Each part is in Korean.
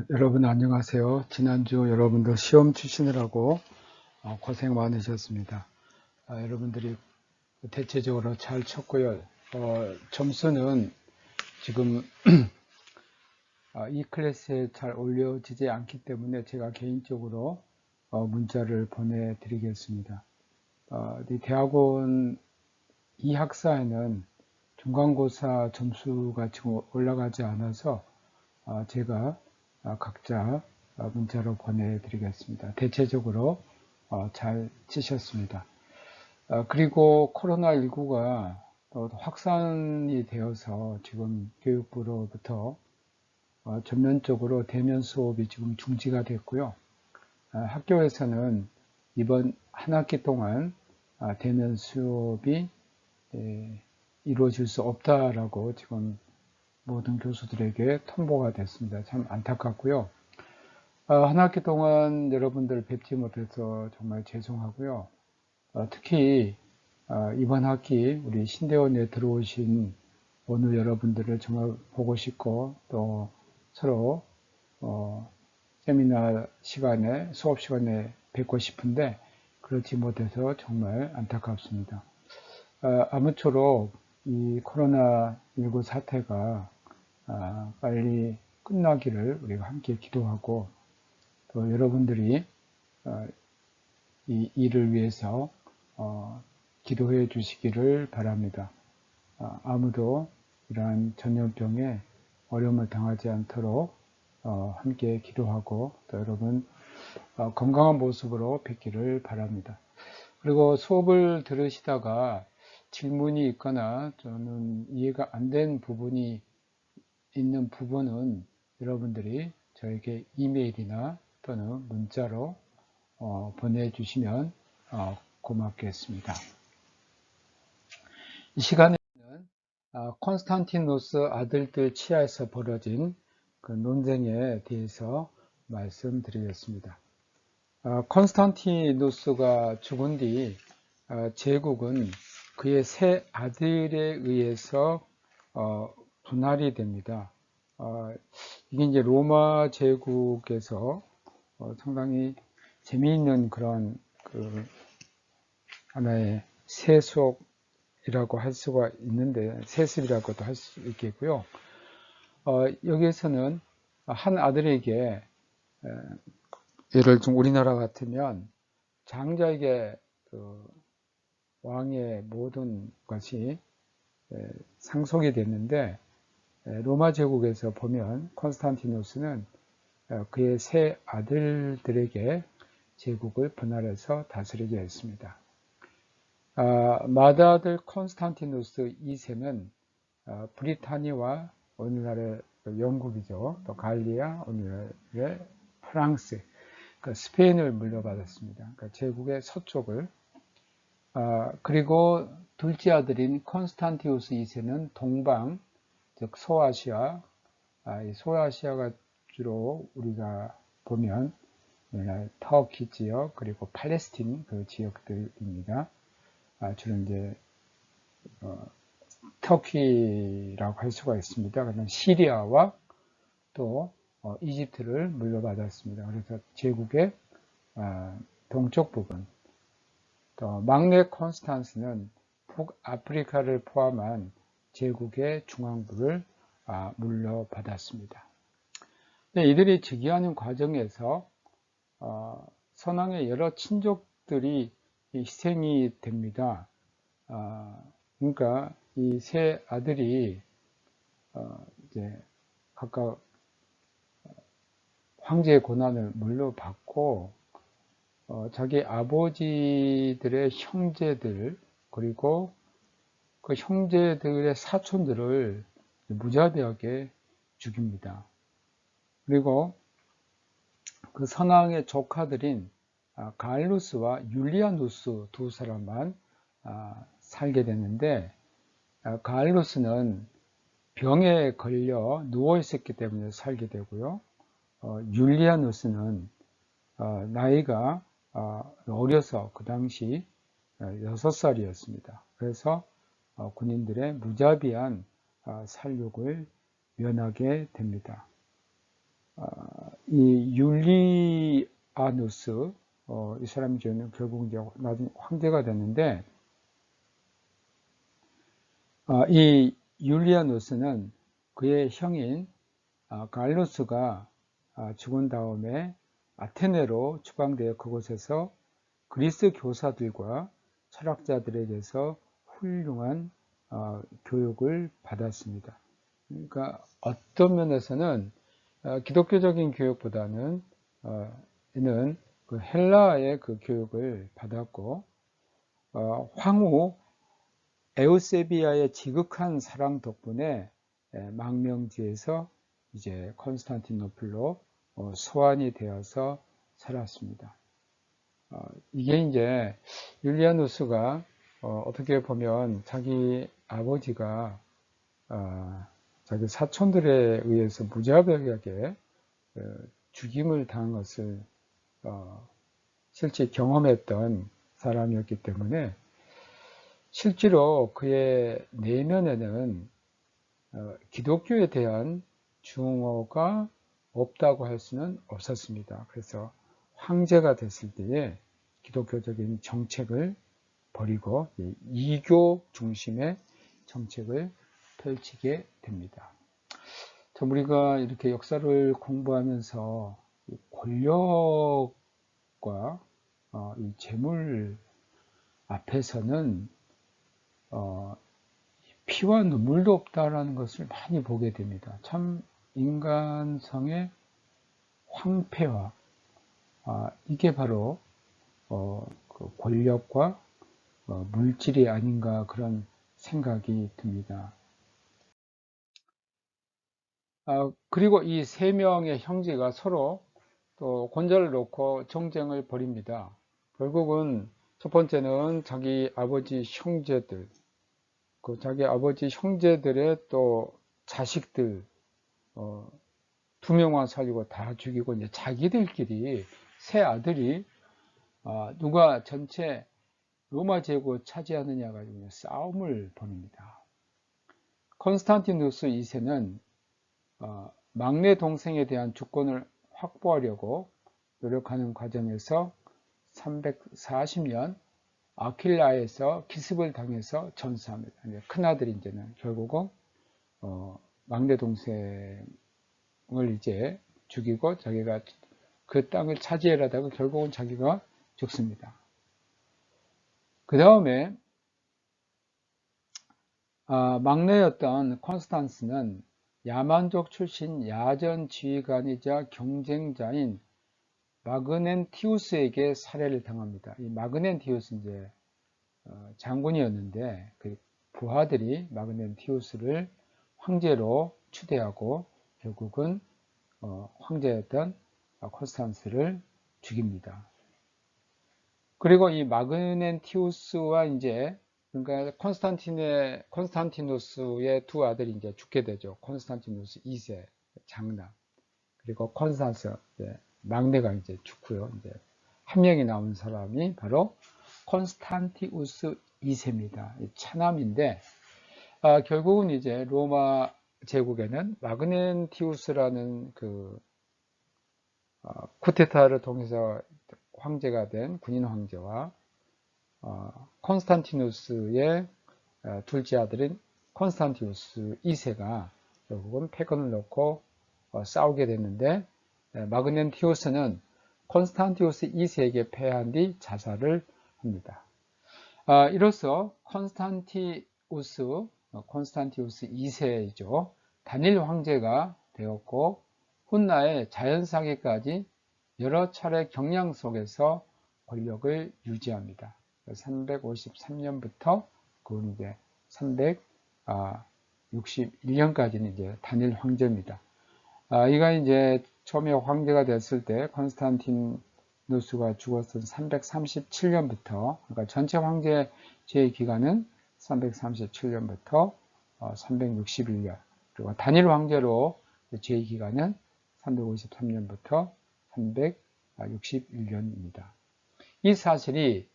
여러분 안녕하세요. 지난주 여러분들 시험 치시느라고 고생 많으셨습니다. 여러분들이 대체적으로 잘 쳤고요. 점수는 지금 이 클래스에 잘 올려지지 않기 때문에 제가 개인적으로 문자를 보내드리겠습니다. 이 대학원 이 학사에는 중간고사 점수가 지금 올라가지 않아서 제가 각자 문자로 보내드리겠습니다. 대체적으로 잘 치셨습니다. 그리고 코로나19가 확산이 되어서 지금 교육부로부터 전면적으로 대면 수업이 지금 중지가 됐고요. 학교에서는 이번 한 학기 동안 대면 수업이 이루어질 수 없다라고 지금 모든 교수들에게 통보가 됐습니다. 참 안타깝고요. 한 학기 동안 여러분들 뵙지 못해서 정말 죄송하고요. 특히 이번 학기 우리 신대원에 들어오신 오늘 여러분들을 정말 보고 싶고 또 서로 세미나 시간에 수업 시간에 뵙고 싶은데 그렇지 못해서 정말 안타깝습니다. 아무쪼록 이 코로나19 사태가 빨리 끝나기를 우리가 함께 기도하고 또 여러분들이 이 일을 위해서 기도해 주시기를 바랍니다. 아무도 이러한 전염병에 어려움을 당하지 않도록 함께 기도하고 또 여러분 건강한 모습으로 뵙기를 바랍니다. 그리고 수업을 들으시다가 질문이 있거나 저는 이해가 안 된 부분이 있는 부분은 여러분들이 저에게 이메일이나 또는 문자로 보내주시면 고맙겠습니다. 이 시간에는 콘스탄티누스 아들들 치하에서 벌어진 그 논쟁에 대해서 말씀드리겠습니다. 콘스탄티누스가 죽은 뒤 제국은 그의 세 아들에 의해서 분할이 됩니다. 이게 이제 로마 제국에서 상당히 재미있는 그런 그 하나의 세속이라고 할 수가 있는데 세습이라고도 할 수 있겠고요. 여기에서는 한 아들에게 예를 좀 우리나라 같으면 장자에게 그 왕의 모든 것이 상속이 됐는데 로마 제국에서 보면 콘스탄티누스는 그의 세 아들들에게 제국을 분할해서 다스리게 했습니다. 맏아들 콘스탄티누스 2세는 브리타니와 오늘날의 영국이죠. 또 갈리아, 오늘날의 프랑스, 스페인을 물려받았습니다. 그러니까 제국의 서쪽을. 그리고 둘째 아들인 콘스탄티우스 2세는 동방, 즉 소아시아, 이 소아시아가 주로 우리가 보면 터키 지역 그리고 팔레스틴 그 지역들입니다. 주로 이제 터키라고 할 수가 있습니다. 그다음 시리아와 또 이집트를 물려받았습니다. 그래서 제국의 동쪽 부분, 또 막내 콘스탄스는 북아프리카를 포함한 제국의 중앙부를 물려받았습니다. 이들이 즉위하는 과정에서 선왕의 여러 친족들이 희생이 됩니다. 그러니까 이 세 아들이 이제 각각 황제의 권한을 물려받고 자기 아버지들의 형제들 그리고 그 형제들의 사촌들을 무자비하게 죽입니다. 그리고 그 선왕의 조카들인 가알루스와 율리아누스 두 사람만 살게 됐는데 가알루스는 병에 걸려 누워 있었기 때문에 살게 되고요. 율리아누스는 나이가 어려서 그 당시 6살이었습니다. 그래서 군인들의 무자비한 살육을 면하게 됩니다. 이 율리아누스, 이 사람이 결국 이제 나중에 황제가 됐는데, 이 율리아누스는 그의 형인 갈루스가 죽은 다음에 아테네로 추방되어 그곳에서 그리스 교사들과 철학자들에게서 훌륭한 교육을 받았습니다. 그러니까 어떤 면에서는 기독교적인 교육보다는 이는 그 헬라의 그 교육을 받았고, 황후 에우세비아의 지극한 사랑 덕분에 망명지에서 이제 콘스탄티노플로 소환이 되어서 살았습니다. 이게 이제 율리아누스가 어떻게 보면 자기 아버지가 자기 사촌들에 의해서 무자비하게 죽임을 당한 것을 실제 경험했던 사람이었기 때문에 실제로 그의 내면에는 기독교에 대한 증오가 없다고 할 수는 없었습니다. 그래서 황제가 됐을 때에 기독교적인 정책을 버리고 이교 중심의 정책을 펼치게 됩니다. 우리가 이렇게 역사를 공부하면서 권력과 이 재물 앞에서는 피와 눈물도 없다라는 것을 많이 보게 됩니다. 참 인간성의 황폐화, 이게 바로 그 권력과 물질이 아닌가 그런 생각이 듭니다. 그리고 이 세 명의 형제가 서로 또 권좌를 놓고 정쟁을 벌입니다. 결국은 첫 번째는 자기 아버지 형제들, 자기 아버지 형제들의 또 자식들, 2명만 살리고 다 죽이고, 이제 자기들끼리, 세 아들이, 누가 전체 로마 제국 차지하느냐 가지고 싸움을 벌입니다. 콘스탄티누스 2세는 막내 동생에 대한 주권을 확보하려고 노력하는 과정에서 340년 아킬라에서 기습을 당해서 전사합니다. 큰아들이 이제는 결국은 막내 동생을 이제 죽이고 자기가 그 땅을 차지하려다가 결국은 자기가 죽습니다. 그 다음에 막내였던 콘스탄스는 야만족 출신 야전 지휘관이자 경쟁자인 마그넨티우스에게 살해를 당합니다. 이 마그넨티우스 이제 장군이었는데 그 부하들이 마그넨티우스를 황제로 추대하고 결국은 황제였던 콘스탄스를 죽입니다. 그리고 이 마그넨티우스와 이제 그러니까 콘스탄티누스의 두 아들이 이제 죽게 되죠. 콘스탄티누스 2세 장남, 그리고 콘스탄스 막내가 이제 죽고요. 이제 한 명이 남은 사람이 바로 콘스탄티우스 2세입니다. 차남인데 결국은 이제 로마 제국에는 마그넨티우스라는 그 쿠데타를 통해서 황제가 된 군인 황제와 콘스탄티누스의 둘째 아들인 콘스탄티우스 2세가 결국은 패권을 놓고 싸우게 됐는데 마그넨티우스는 콘스탄티우스 2세에게 패한 뒤 자살을 합니다. 이로써 콘스탄티우스 2세이죠. 단일 황제가 되었고 훗날 자연사기까지 여러 차례 경량 속에서 권력을 유지합니다. 353년부터 그건 이제 361년까지는 이제 단일 황제입니다. 이가 이제 처음에 황제가 됐을 때 콘스탄티누스가 죽었던 337년부터, 그러니까 전체 황제제의 기간은 337년부터 361년, 그리고 단일 황제로 제의 기간은 353년부터 361년입니다. 이 사실이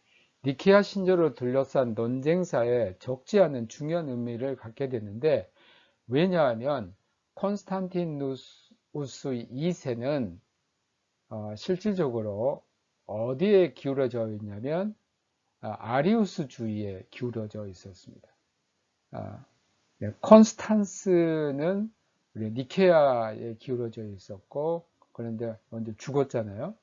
니케아 신조를 둘러싼 논쟁사에 적지 않은 중요한 의미를 갖게 됐는데, 왜냐하면 콘스탄티누스 2세는 실질적으로 어디에 기울어져 있냐면 아리우스주의에 기울어져 있었습니다. 네, 콘스탄스는 우리 니케아에 기울어져 있었고, 그런데 먼저 죽었잖아요.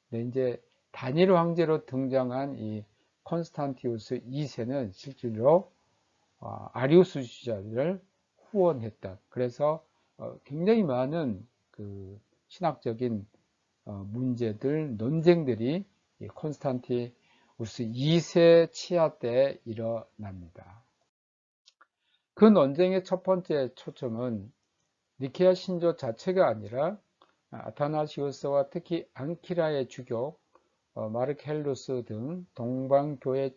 근데 이제 다니엘 황제로 등장한 이 콘스탄티우스 2세는 실제로 아리우스주의자들을 후원했다. 그래서 굉장히 많은 그 신학적인 문제들, 논쟁들이 이 콘스탄티우스 2세 치하 때 일어납니다. 그 논쟁의 첫 번째 초점은 니케아 신조 자체가 아니라 아타나시우스와 특히 앙키라의 주교 마르켈루스 등 동방교회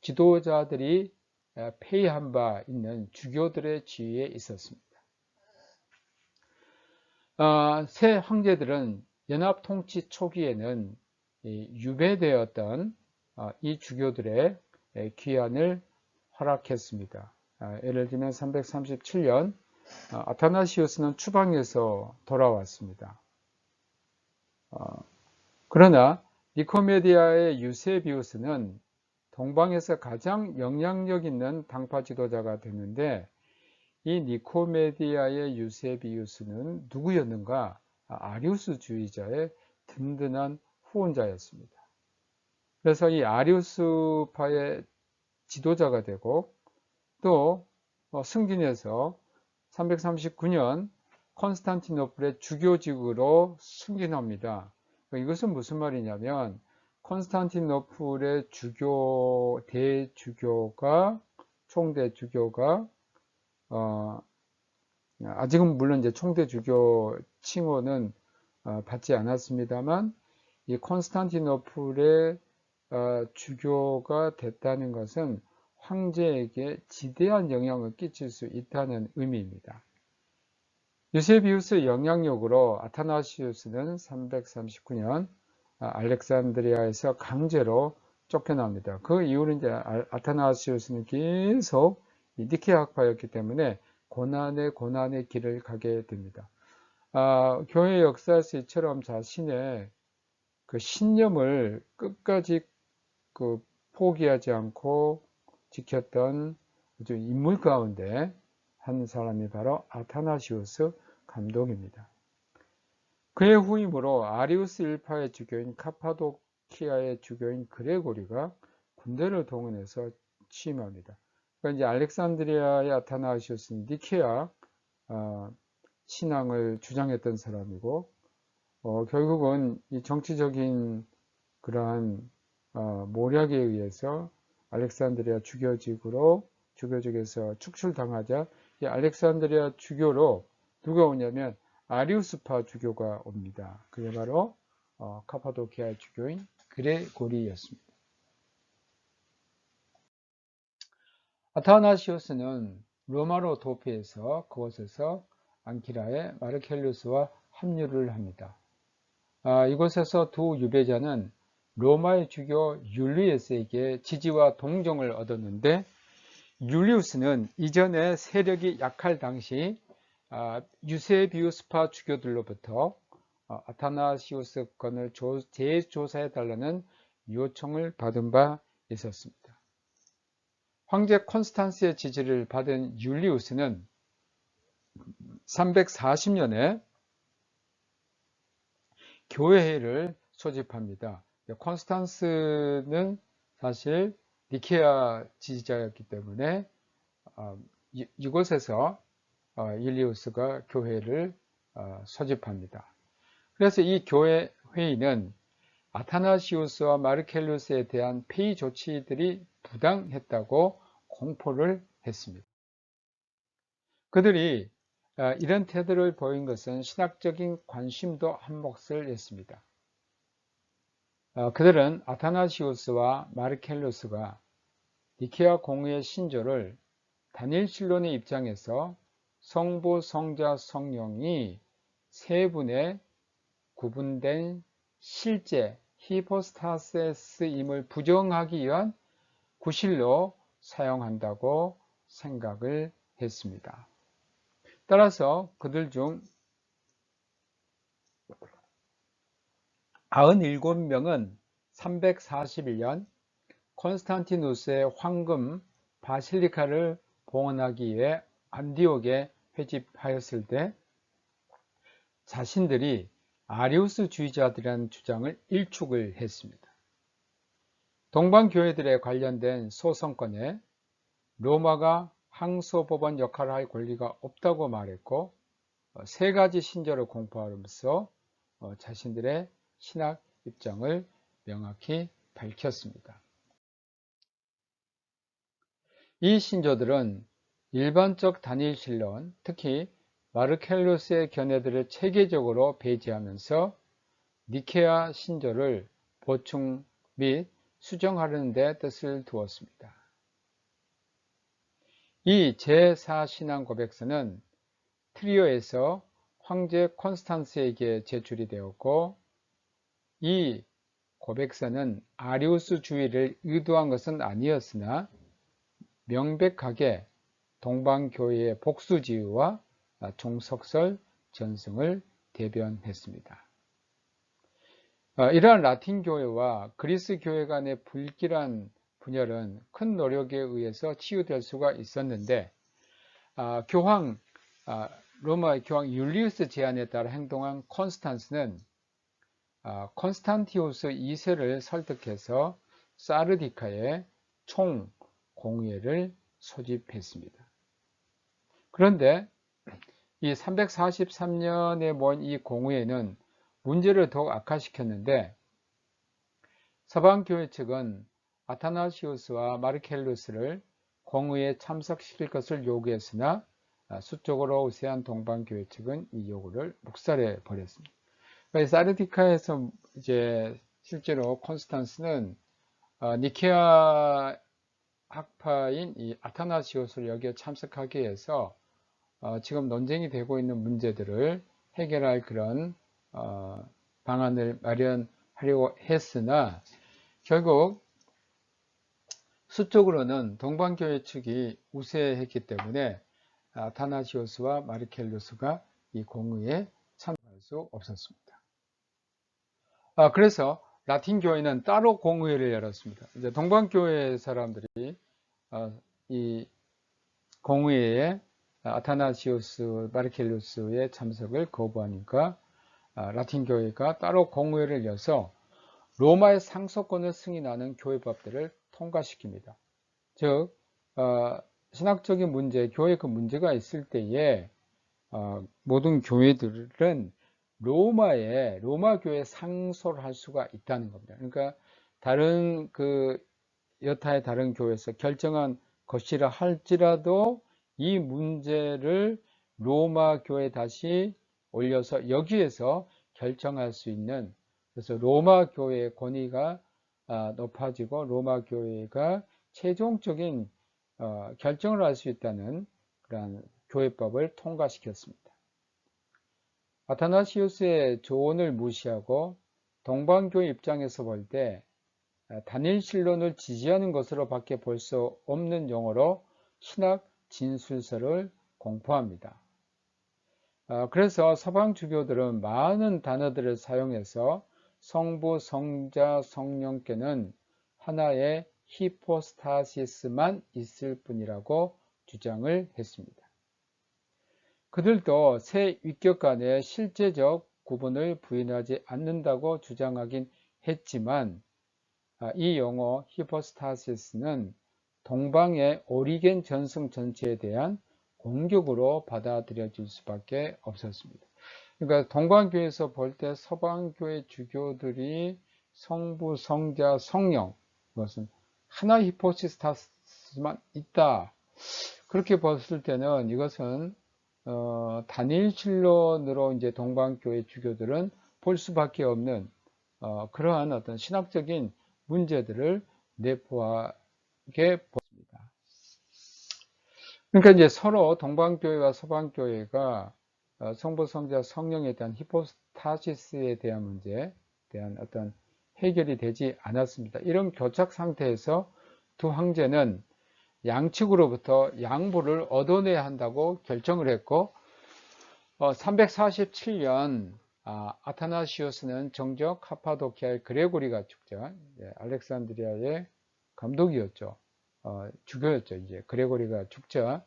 지도자들이 폐위한 바 있는 주교들의 지위에 있었습니다. 새 황제들은 연합 통치 초기에는 유배되었던 이 주교들의 귀환을 허락했습니다. 예를 들면 337년 아타나시우스는 추방해서 돌아왔습니다. 그러나 니코메디아의 유세비우스는 동방에서 가장 영향력 있는 당파 지도자가 됐는데, 이 니코메디아의 유세비우스는 누구였는가? 아리우스주의자의 든든한 후원자였습니다. 그래서 이 아리우스파의 지도자가 되고, 또 승진해서 339년 콘스탄티노플의 주교직으로 승진합니다. 이것은 무슨 말이냐면 콘스탄티노플의 대주교가 총대주교가 아직은 물론 이제 총대주교 칭호는 받지 않았습니다만, 이 콘스탄티노플의 주교가 됐다는 것은 황제에게 지대한 영향을 끼칠 수 있다는 의미입니다. 유세비우스의 영향력으로 아타나시우스는 339년 알렉산드리아에서 강제로 쫓겨납니다. 그 이후로 이제 아타나시우스는 계속 니케아 학파였기 때문에 고난의 길을 가게 됩니다. 교회 역사에서 이처럼 자신의 그 신념을 끝까지 포기하지 않고 지켰던 인물 가운데 한 사람이 바로 아타나시우스 감독입니다. 그의 후임으로 아리우스 일파의 주교인 카파도키아의 주교인 그레고리가 군대를 동원해서 취임합니다. 그러니까 이제 알렉산드리아의 아타나시우스는 니케아 신앙을 주장했던 사람이고, 결국은 이 정치적인 그러한 모략에 의해서 알렉산드리아 주교직에서 축출당하자 이 알렉산드리아 주교로 누가 오냐면 아리우스파 주교가 옵니다. 그게 바로 카파도키아 주교인 그레고리였습니다. 아타나시우스는 로마로 도피해서 그곳에서 앙키라의 마르켈루스와 합류를 합니다. 이곳에서 두 유배자는 로마의 주교 율리우스에게 지지와 동정을 얻었는데, 율리우스는 이전에 세력이 약할 당시 유세비우스파 주교들로부터 아타나시우스 건을 재조사해달라는 요청을 받은 바 있었습니다. 황제 콘스탄스의 지지를 받은 율리우스는 340년에 교회회를 소집합니다. 콘스탄스는 사실 니케아 지지자였기 때문에 이곳에서 율리우스가 교회를 소집합니다. 그래서 이 교회 회의는 아타나시우스와 마르켈루스에 대한 폐위 조치들이 부당했다고 공포를 했습니다. 그들이 이런 태도를 보인 것은 신학적인 관심도 한 몫을 했습니다. 그들은 아타나시우스와 마르켈루스가 니케아 공의의 신조를 다니엘 신론의 입장에서 성부, 성자, 성령이 세 분의 구분된 실제 히포스타세스임을 부정하기 위한 구실로 사용한다고 생각을 했습니다. 따라서 그들 중 97명은 341년 콘스탄티누스의 황금 바실리카를 봉헌하기 위해 안디옥에 회집하였을 때 자신들이 아리우스주의자들이라는 주장을 일축을 했습니다. 동방교회들에 관련된 소송권에 로마가 항소법원 역할을 할 권리가 없다고 말했고, 세 가지 신조를 공포하면서 자신들의 신학 입장을 명확히 밝혔습니다. 이 신조들은 일반적 단일신론, 특히 마르켈루스의 견해들을 체계적으로 배제하면서 니케아 신조를 보충 및 수정하려는 데 뜻을 두었습니다. 이 제4신앙 고백서는 트리오에서 황제 콘스탄스에게 제출이 되었고, 이 고백서는 아리우스주의를 의도한 것은 아니었으나 명백하게 동방교회의 복수지의와 종속설 전승을 대변했습니다. 이러한 라틴교회와 그리스교회 간의 불길한 분열은 큰 노력에 의해서 치유될 수가 있었는데, 로마 교황 율리우스 제안에 따라 행동한 콘스탄스는 콘스탄티우스 2세를 설득해서 사르디카에 총 공회를 소집했습니다. 그런데 이 343년에 모인 이 공회는 문제를 더욱 악화시켰는데, 서방교회 측은 아타나시우스와 마르켈루스를 공회에 참석시킬 것을 요구했으나 수적으로 우세한 동방교회 측은 이 요구를 묵살해 버렸습니다. 사르디카에서 이제 실제로 콘스탄스는 니케아 학파인 이 아타나시우스를 여기에 참석하기 위해서 지금 논쟁이 되고 있는 문제들을 해결할 그런 방안을 마련하려고 했으나, 결국 수적으로는 동방교회 측이 우세했기 때문에 아타나시우스와 마르켈루스가 이 공의에 참석할 수 없었습니다. 그래서 라틴 교회는 따로 공의회를 열었습니다. 이제 동방교회 사람들이 이 공의회에 아타나시우스, 마르켈루스의 참석을 거부하니까 라틴 교회가 따로 공의회를 열어서 로마의 상속권을 승인하는 교회법들을 통과시킵니다. 즉, 신학적인 문제, 교회 그 문제가 있을 때에 모든 교회들은 로마 교회에 상소를 할 수가 있다는 겁니다. 그러니까 다른 여타의 다른 교회에서 결정한 것이라 할지라도 이 문제를 로마 교회에 다시 올려서 여기에서 결정할 수 있는, 그래서 로마 교회의 권위가 높아지고 로마 교회가 최종적인 결정을 할 수 있다는 그런 교회법을 통과시켰습니다. 아타나시우스의 조언을 무시하고 동방교회 입장에서 볼 때 단일신론을 지지하는 것으로 밖에 볼 수 없는 용어로 신학 진술서를 공포합니다. 그래서 서방 주교들은 많은 단어들을 사용해서 성부, 성자, 성령께는 하나의 히포스타시스만 있을 뿐이라고 주장을 했습니다. 그들도 세 위격 간의 실제적 구분을 부인하지 않는다고 주장하긴 했지만, 이 용어 히포스타시스는 동방의 오리겐 전승 전체에 대한 공격으로 받아들여질 수밖에 없었습니다. 그러니까 동방교회에서 볼 때 서방교회 주교들이 성부, 성자, 성령, 그것은 하나 히포스타시스만 있다, 그렇게 봤을 때는 이것은 단일신론으로 이제 동방교회 주교들은 볼 수밖에 없는 그러한 어떤 신학적인 문제들을 내포하게 보입니다. 그러니까 이제 서로 동방교회와 서방교회가 성부, 성자, 성령에 대한 히포스타시스에 대한 문제에 대한 어떤 해결이 되지 않았습니다. 이런 교착 상태에서 두 황제는 양측으로부터 양보를 얻어내야 한다고 결정을 했고, 347년 아타나시오스는 정적 카파도키아의 그레고리가 죽자, 알렉산드리아의 감독이었죠. 주교였죠. 이제 그레고리가 죽자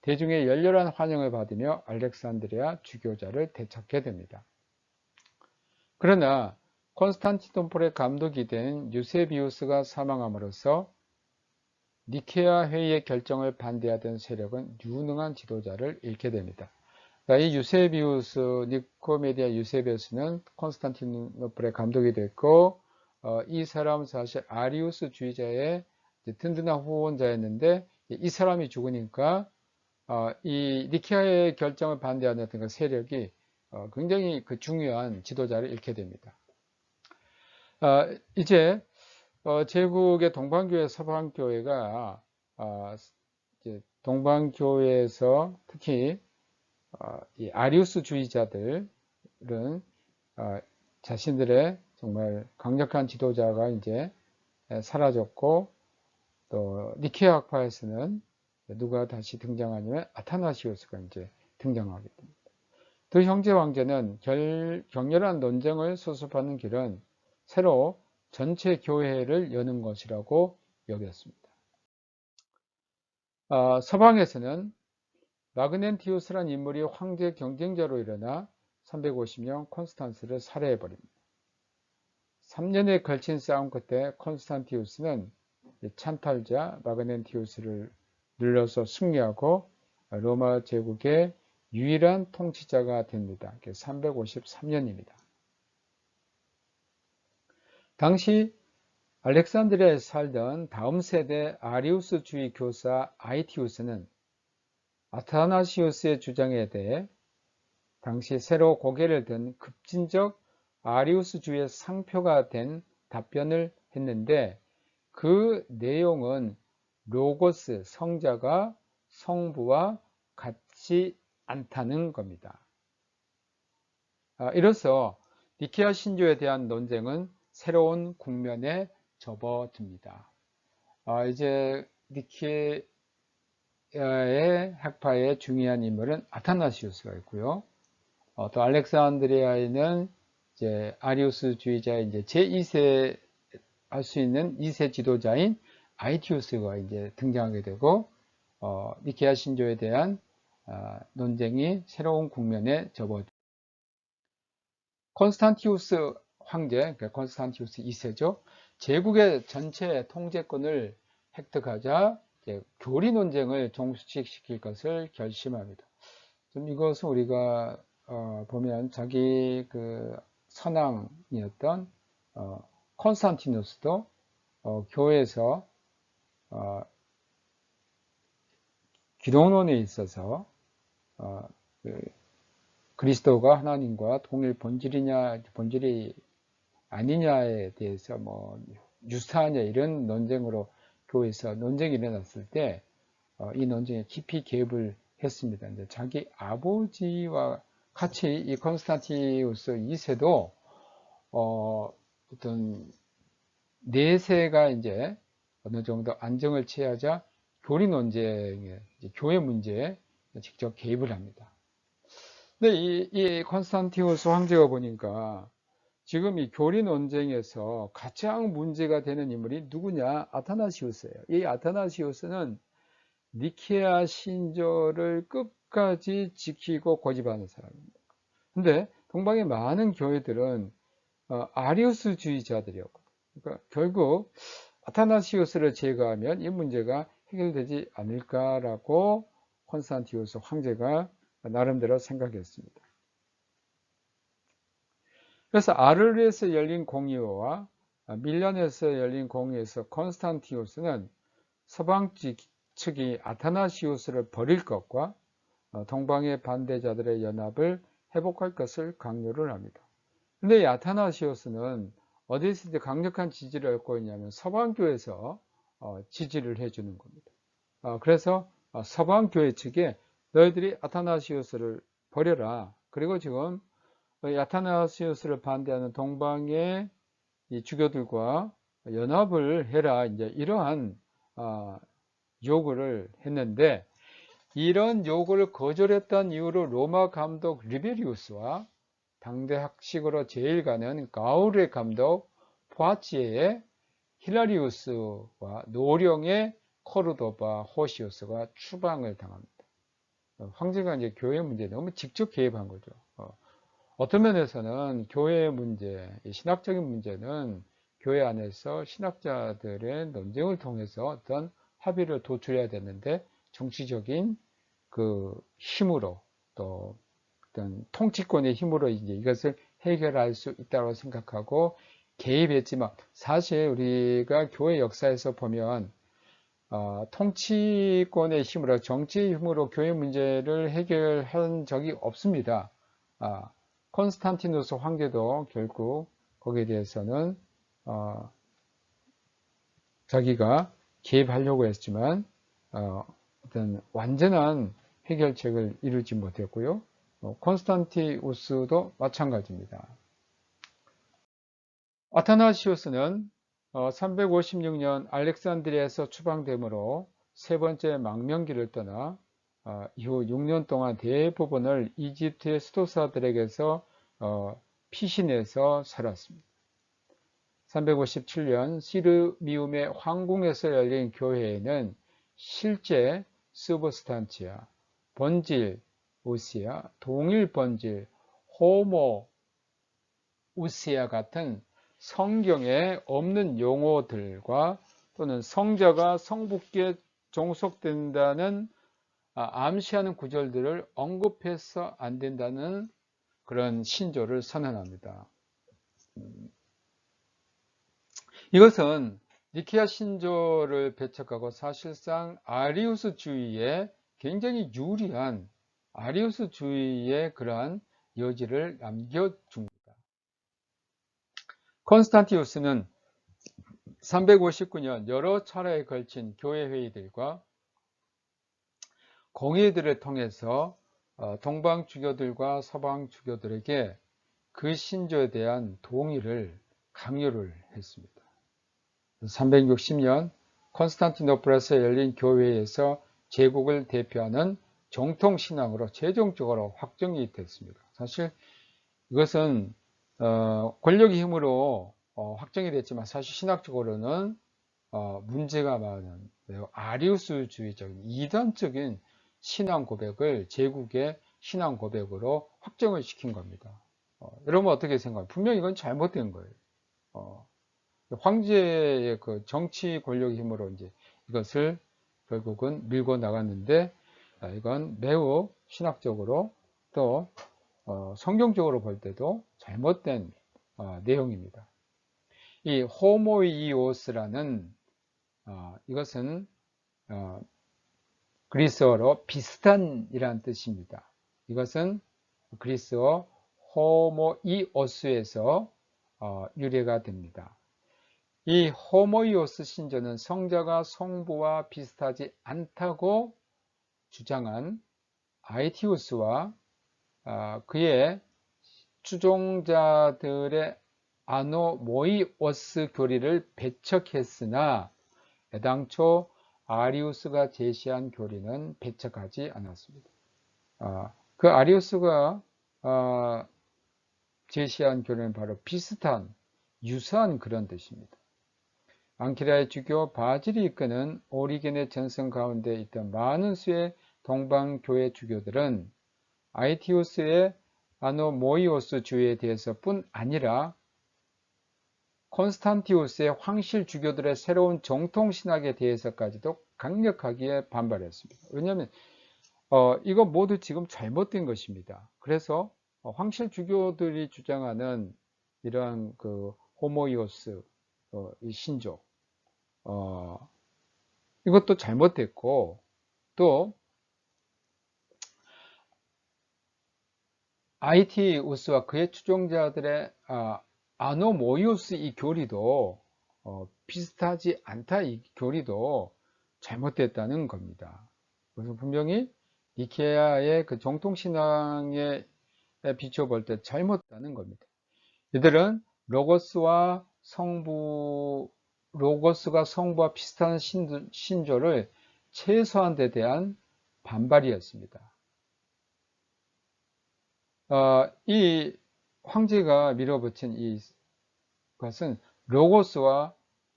대중의 열렬한 환영을 받으며 알렉산드리아 주교자를 되찾게 됩니다. 그러나 콘스탄티노플의 감독이 된 유세비우스가 사망함으로써 니케아 회의의 결정을 반대하던 세력은 유능한 지도자를 잃게 됩니다. 이 유세비우스, 니코메디아 유세비우스는 콘스탄티노플의 감독이 됐고, 이 사람은 사실 아리우스주의자의 든든한 후원자였는데, 이 사람이 죽으니까 이 니케아의 결정을 반대하는 그 세력이 굉장히 그 중요한 지도자를 잃게 됩니다. 이제 제국의 동방교회, 서방교회가 동방교회에서 특히 이 아리우스주의자들은 자신들의 정말 강력한 지도자가 이제 사라졌고, 또 니케아 학파에서는 누가 다시 등장하냐면 아타나시우스가 이제 등장하게 됩니다. 두 형제 왕제는 격렬한 논쟁을 수습하는 길은 새로 전체 교회를 여는 것이라고 여겼습니다. 서방에서는 마그넨티우스란 인물이 황제 경쟁자로 일어나 350년 콘스탄스를 살해해버립니다. 3년에 걸친 싸움 끝에 콘스탄티우스는 찬탈자 마그넨티우스를 눌러서 승리하고 로마 제국의 유일한 통치자가 됩니다. 353년입니다. 당시 알렉산드리아에 살던 다음 세대 아리우스주의 교사 아이티우스는 아타나시우스의 주장에 대해 당시 새로 고개를 든 급진적 아리우스주의의 상표가 된 답변을 했는데, 그 내용은 로고스, 성자가 성부와 같지 않다는 겁니다. 이로써 니케아 신조에 대한 논쟁은 새로운 국면에 접어듭니다. 이제 니케아의 학파의 중요한 인물은 아타나시우스가 있고요. 또 알렉산드리아에는 이제 아리우스주의자의 이제 제2세 할 수 있는 2세 지도자인 아이티우스가 이제 등장하게 되고, 니케아 신조에 대한 논쟁이 새로운 국면에 접어듭니다. 콘스탄티우스 황제, 그러니까 콘스탄티우스 2세죠. 제국의 전체 통제권을 획득하자 교리 논쟁을 종식시킬 것을 결심합니다. 좀 이것은 우리가 보면 자기 그 선왕이었던 콘스탄티누스도 교회에서 기독론에 있어서 그리스도가 하나님과 동일 본질이냐 본질이 아니냐에 대해서 뭐 유사하냐 이런 논쟁으로 교회에서 논쟁이 일어났을 때 이 논쟁에 깊이 개입을 했습니다. 이제 자기 아버지와 같이 이 콘스탄티우스 2세도 어떤 내세가 이제 어느 정도 안정을 취하자 교리 논쟁에, 교회 문제에 직접 개입을 합니다. 근데 이 콘스탄티우스 황제가 보니까 지금 이 교리 논쟁에서 가장 문제가 되는 인물이 누구냐? 아타나시우스예요. 이 아타나시우스는 니케아 신조를 끝까지 지키고 고집하는 사람입니다. 근데 동방의 많은 교회들은 아리우스주의자들이었거든요. 그러니까 결국 아타나시우스를 제거하면 이 문제가 해결되지 않을까라고 콘스탄티우스 황제가 나름대로 생각했습니다. 그래서 아르르에서 열린 공의회와 밀란에서 열린 공의회에서 콘스탄티우스는 서방 측이 아타나시우스를 버릴 것과 동방의 반대자들의 연합을 회복할 것을 강요를 합니다. 근데 이 아타나시우스는 어디서 강력한 지지를 얻고 있냐면 서방교에서 지지를 해주는 겁니다. 그래서 서방교회 측에 너희들이 아타나시우스를 버려라. 그리고 지금 아타나시우스를 반대하는 동방의 이 주교들과 연합을 해라. 이제 이러한 요구를 했는데, 이런 요구를 거절했던 이유로 로마 감독 리베리우스와 당대 학식으로 제일 가는 가울의 감독 포아치에의 힐라리우스와 노령의 코르도바 호시우스가 추방을 당합니다. 황제가 이제 교회 문제에 너무 직접 개입한 거죠. 어떤 면에서는 교회의 문제, 신학적인 문제는 교회 안에서 신학자들의 논쟁을 통해서 어떤 합의를 도출해야 되는데 정치적인 그 힘으로 또 어떤 통치권의 힘으로 이제 이것을 해결할 수 있다고 생각하고 개입했지만 사실 우리가 교회 역사에서 보면 통치권의 힘으로 정치의 힘으로 교회 문제를 해결한 적이 없습니다. 콘스탄티누스 황제도 결국 거기에 대해서는 자기가 개입하려고 했지만 어떤 완전한 해결책을 이루지 못했고요. 콘스탄티우스도 마찬가지입니다. 아타나시우스는 356년 알렉산드리아에서 추방되므로 세 번째 망명기를 떠나 이후 6년 동안 대부분을 이집트의 수도사들에게서 피신해서 살았습니다. 357년 시르미움의 황궁에서 열린 교회에는 실제 스브스탄치아, 번질, 우시아, 동일 번질, 호모, 우시아 같은 성경에 없는 용어들과 또는 성자가 성부께 종속된다는 암시하는 구절들을 언급해서 안 된다는 그런 신조를 선언합니다. 이것은 니케아 신조를 배척하고 사실상 아리우스주의에 굉장히 유리한 아리우스주의의 그러한 여지를 남겨줍니다. 콘스탄티우스는 359년 여러 차례에 걸친 교회 회의들과 공의들을 통해서 동방 주교들과 서방 주교들에게 그 신조에 대한 동의를 강요를 했습니다. 360년 콘스탄티노플에서 열린 교회에서 제국을 대표하는 정통신앙으로 최종적으로 확정이 됐습니다. 사실 이것은 권력의 힘으로 확정이 됐지만 사실 신학적으로는 문제가 많은 아리우스주의적인 이단적인 신앙 고백을 제국의 신앙 고백으로 확정을 시킨 겁니다. 여러분 어떻게 생각해요? 분명히 이건 잘못된 거예요. 황제의 그 정치 권력의 힘으로 이제 이것을 결국은 밀고 나갔는데 이건 매우 신학적으로 또 성경적으로 볼 때도 잘못된 내용입니다. 이 호모이오스라는 이것은 그리스어로 비슷한이라는 뜻입니다. 이것은 그리스어 호모이오스에서 유래가 됩니다. 이 호모이오스 신조는 성자가 성부와 비슷하지 않다고 주장한 아이티우스와 그의 추종자들의 아노모이오스 교리를 배척했으나 애당초 아리우스가 제시한 교리는 배척하지 않았습니다. 그 아리우스가 제시한 교리는 바로 비슷한, 유사한 그런 뜻입니다. 앙키라의 주교 바질이 이끄는 오리겐의 전선 가운데 있던 많은 수의 동방교회 주교들은 아이티우스의 아노모이오스 주의에 대해서뿐 아니라 콘스탄티우스의 황실 주교들의 새로운 정통신학에 대해서까지도 강력하게 반발했습니다. 왜냐하면 이거 모두 지금 잘못된 것입니다. 그래서 황실 주교들이 주장하는 이러한 그 호모이오스 이 신조 이것도 잘못됐고 또 아이티우스와 그의 추종자들의 아노모이오스 이 교리도 비슷하지 않다 이 교리도 잘못됐다는 겁니다. 그래서 분명히 니케아의 그 정통신앙에 비춰볼 때 잘못됐다는 겁니다. 이들은 로고스가 성부와 비슷한 신조를 최소한 데 대한 반발이었습니다. 이 황제가 밀어붙인 이것은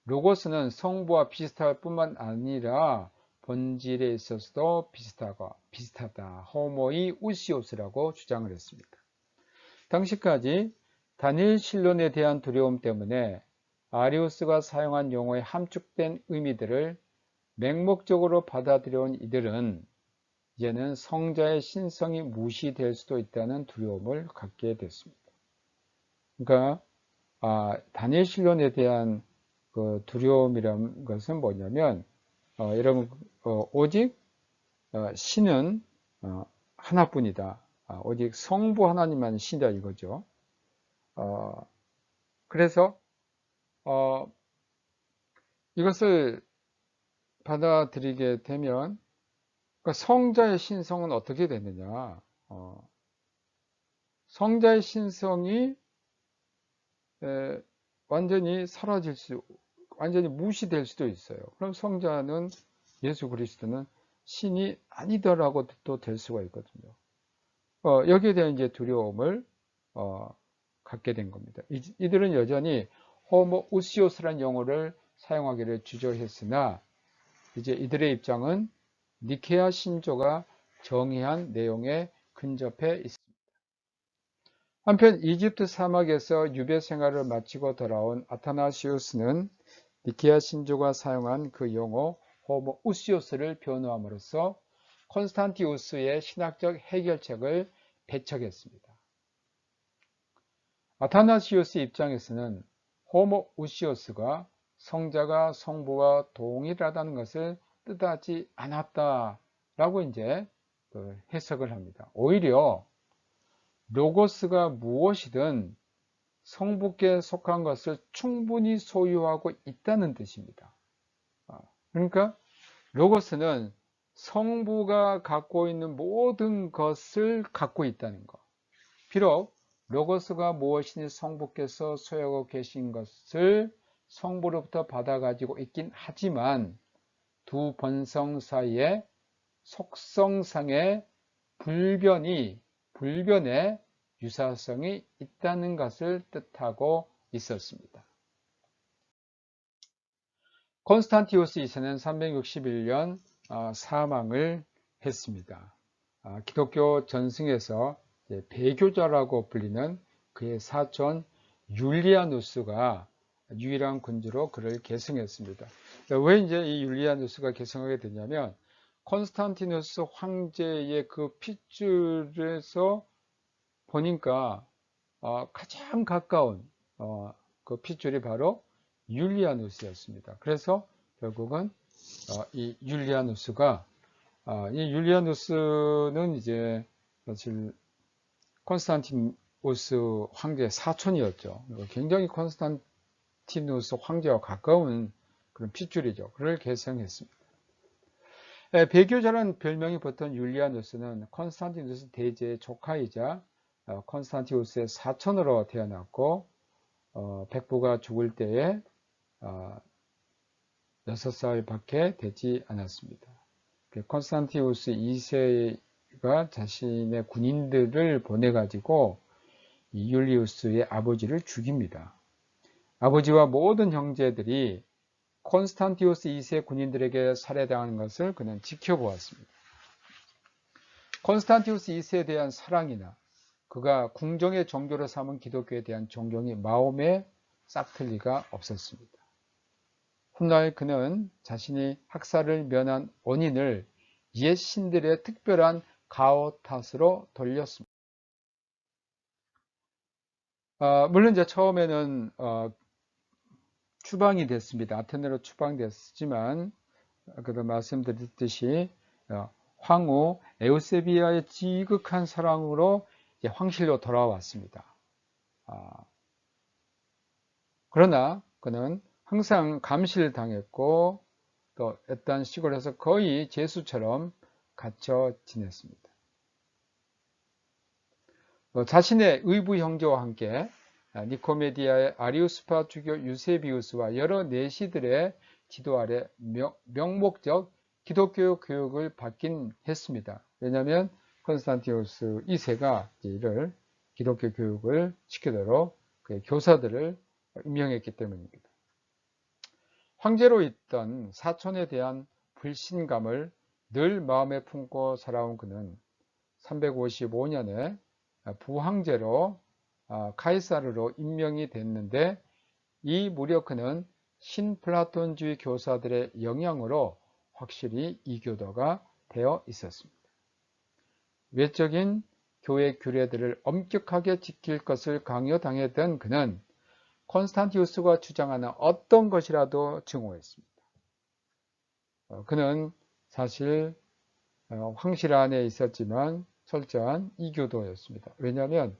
로고스는 성부와 비슷할 뿐만 아니라 본질에 있어서도 비슷하다. 호모이 우시오스라고 주장을 했습니다. 당시까지 단일 신론에 대한 두려움 때문에 아리우스가 사용한 용어의 함축된 의미들을 맹목적으로 받아들여온 이들은 이제는 성자의 신성이 무시될 수도 있다는 두려움을 갖게 됐습니다. 그러니까 단일 신론에 대한 그 두려움이라는 것은 뭐냐면 여러분 오직 신은 하나뿐이다. 오직 성부 하나님만 신이다 이거죠. 그래서 이것을 받아들이게 되면 그러니까 성자의 신성은 어떻게 되느냐? 성자의 신성이 완전히 완전히 무시될 수도 있어요. 그럼 성자는 예수 그리스도는 신이 아니더라고도 될 수가 있거든요. 여기에 대한 이제 두려움을 갖게 된 겁니다. 이들은 여전히 호모 우시오스라는 용어를 사용하기를 주저했으나 이제 이들의 입장은 니케아 신조가 정의한 내용에 근접해 있습니다. 한편 이집트 사막에서 유배 생활을 마치고 돌아온 아타나시우스는 니케아 신조가 사용한 그 용어 호모 우시오스를 변호함으로써 콘스탄티우스의 신학적 해결책을 배척했습니다. 아타나시우스 입장에서는 호모 우시오스가 성자가 성부와 동일하다는 것을 뜻하지 않았다라고 이제 해석을 합니다. 오히려 로고스가 무엇이든 성부께 속한 것을 충분히 소유하고 있다는 뜻입니다. 그러니까 로고스는 성부가 갖고 있는 모든 것을 갖고 있다는 것. 비록 로고스가 무엇이니 성부께서 소유하고 계신 것을 성부로부터 받아가지고 있긴 하지만 두 본성 사이에 속성상의 불변의 유사성이 있다는 것을 뜻하고 있었습니다. 콘스탄티우스 2세는 361년 사망을 했습니다. 기독교 전승에서 배교자라고 불리는 그의 사촌 율리아누스가 유일한 군주로 그를 계승했습니다. 왜 이제 이 율리아누스가 계승하게 되냐면 콘스탄티누스 황제의 그 핏줄에서 보니까 가장 가까운 그 핏줄이 바로 율리아누스였습니다. 그래서 결국은 이 율리아누스는 이제 사실 콘스탄티누스 황제의 사촌이었죠. 굉장히 콘스탄티누스 황제와 가까운 그런 핏줄이죠. 그를 계승했습니다. 배교자라는 별명이 붙은 율리아누스는 콘스탄티누스 대제의 조카이자 콘스탄티누스의 사촌으로 태어났고 백부가 죽을 때에 6살밖에 되지 않았습니다. 콘스탄티누스 2세가 자신의 군인들을 보내가지고 율리우스의 아버지를 죽입니다. 아버지와 모든 형제들이 콘스탄티우스 2세 군인들에게 살해당하는 것을 그는 지켜보았습니다. 콘스탄티우스 2세에 대한 사랑이나 그가 궁정의 종교로 삼은 기독교에 대한 존경이 마음에 싹틀 리가 없었습니다. 훗날 그는 자신이 학살을 면한 원인을 옛 신들의 특별한 가호 탓으로 돌렸습니다. 물론 이제 처음에는 추방이 됐습니다. 아테네로 추방됐지만 아까도 말씀드렸듯이 황후 에우세비아의 지극한 사랑으로 황실로 돌아왔습니다. 그러나 그는 항상 감시를 당했고 또 애딴 시골에서 거의 죄수처럼 갇혀 지냈습니다. 자신의 의부 형제와 함께 니코메디아의 아리우스파 주교 유세비우스와 여러 내시들의 지도 아래 명목적 기독교 교육을 받긴 했습니다. 왜냐하면 콘스탄티누스 2세가 이를 기독교 교육을 시키도록 교사들을 임명했기 때문입니다. 황제로 있던 사촌에 대한 불신감을 늘 마음에 품고 살아온 그는 355년에 부황제로 카이사르로 임명이 됐는데, 이 무렵 그는 신플라톤주의 교사들의 영향으로 확실히 이교도가 되어 있었습니다. 외적인 교회 규례들을 엄격하게 지킬 것을 강요당했던 그는 콘스탄티우스가 주장하는 어떤 것이라도 증오했습니다. 그는 사실 황실 안에 있었지만 철저한 이교도였습니다. 왜냐하면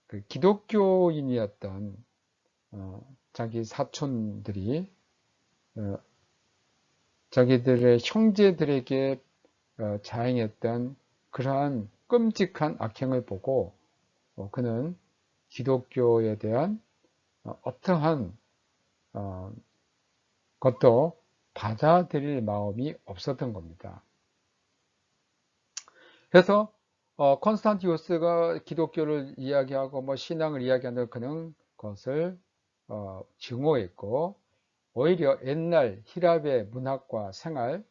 그 기독교인이었던 자기 사촌들이 자기들의 형제들에게 자행했던 그러한 끔찍한 악행을 보고 그는 기독교에 대한 어떠한 것도 받아들일 마음이 없었던 겁니다. 그래서 콘스탄티우스가 기독교를 이야기하고 신앙을 이야기하는 그는 그것을 증오했고, 오히려 옛날 히랍의 문학과 생활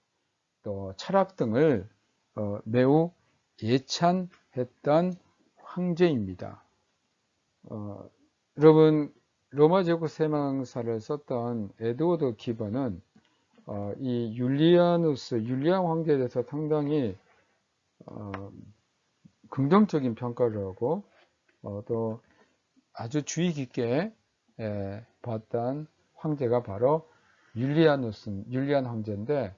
또 철학 등을 매우 예찬했던 황제입니다. 여러분, 로마 제국 세망사를 썼던 에드워드 기버는 이 율리안 황제에 대해서 상당히 긍정적인 평가를 하고 또 아주 주의 깊게 봤던 황제가 바로 율리안 황제인데,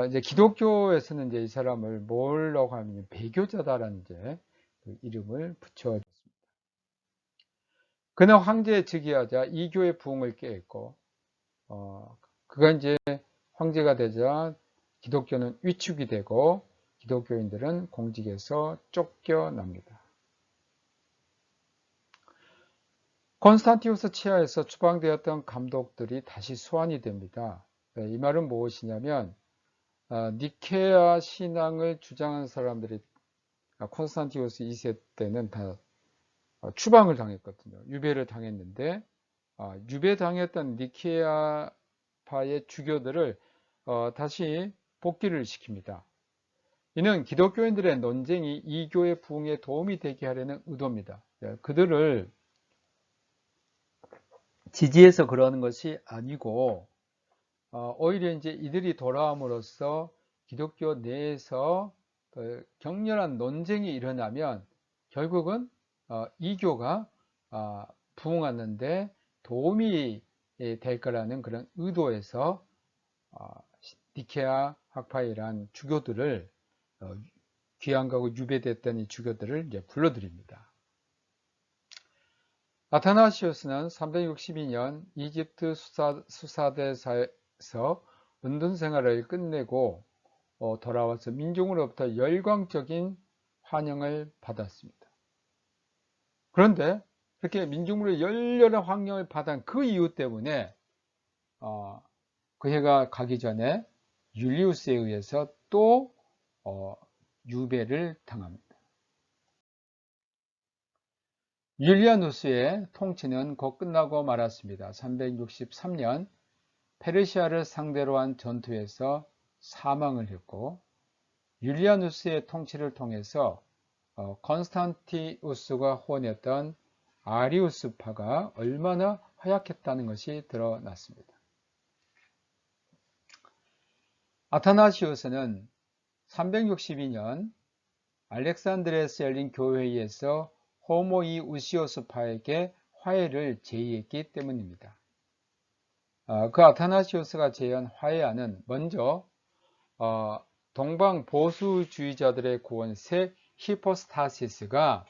이제 기독교에서는 이제 이 사람을 뭐라고 하면 배교자다라는 이제 그 이름을 붙여줬습니다. 그는 황제에 즉위하자 이교의 부흥을 꾀했고, 그가 이제 황제가 되자 기독교는 위축이 되고 기독교인들은 공직에서 쫓겨납니다. 콘스탄티우스 치하에서 추방되었던 감독들이 다시 소환이 됩니다. 이 말은 무엇이냐면 니케아 신앙을 주장한 사람들이 콘스탄티우스 2세 때는 다 추방을 당했거든요. 유배를 당했는데 유배당했던 니케아파의 주교들을 다시 복귀를 시킵니다. 이는 기독교인들의 논쟁이 이교의 부흥에 도움이 되게 하려는 의도입니다. 그들을 지지해서 그러는 것이 아니고 오히려 이제 이들이 돌아옴으로써 기독교 내에서 격렬한 논쟁이 일어나면 결국은 이교가 부흥하는데 도움이 될 거라는 그런 의도에서 니케아 학파이란 주교들을 귀양가고 유배됐던 이 주교들을 이제 불러들입니다. 아타나시우스는 362년 이집트 수사대사에서 은둔 생활을 끝내고 돌아와서 민중으로부터 열광적인 환영을 받았습니다. 그런데 그렇게 민중으로 열렬한 환영을 받은 그 이유 때문에 그 해가 가기 전에 율리우스에 의해서 또 유배를 당합니다. 율리아누스의 통치는 곧 끝나고 말았습니다. 363년 페르시아를 상대로 한 전투에서 사망을 했고, 율리아누스의 통치를 통해서 컨스탄티우스가 후원했던 아리우스파가 얼마나 허약했다는 것이 드러났습니다. 아타나시우스는 362년 알렉산드리아에서 열린 교회에서 호모이우시오스파에게 화해를 제의했기 때문입니다. 그 아타나시우스가 제의한 화해안은 먼저 동방 보수주의자들의 구원세 히포스타시스가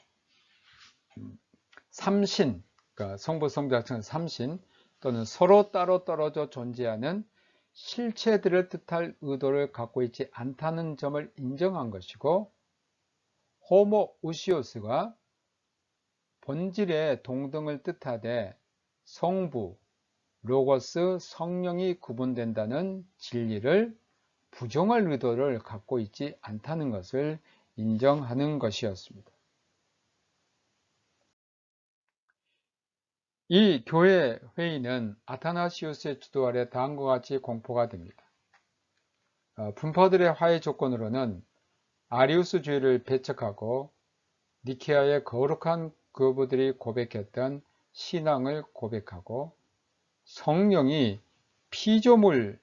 삼신, 그러니까 성부 성자처럼 삼신 또는 서로 따로 떨어져 존재하는 실체들을 뜻할 의도를 갖고 있지 않다는 점을 인정한 것이고, 호모우시오스가 본질의 동등을 뜻하되 성부, 로고스, 성령이 구분된다는 진리를 부정할 의도를 갖고 있지 않다는 것을 인정하는 것이었습니다. 이 교회 회의는 아타나시우스의 주도 아래 다음과 같이 공포가 됩니다. 분파들의 화해 조건으로는 아리우스주의를 배척하고 니케아의 거룩한 교부들이 고백했던 신앙을 고백하고 성령이 피조물이라고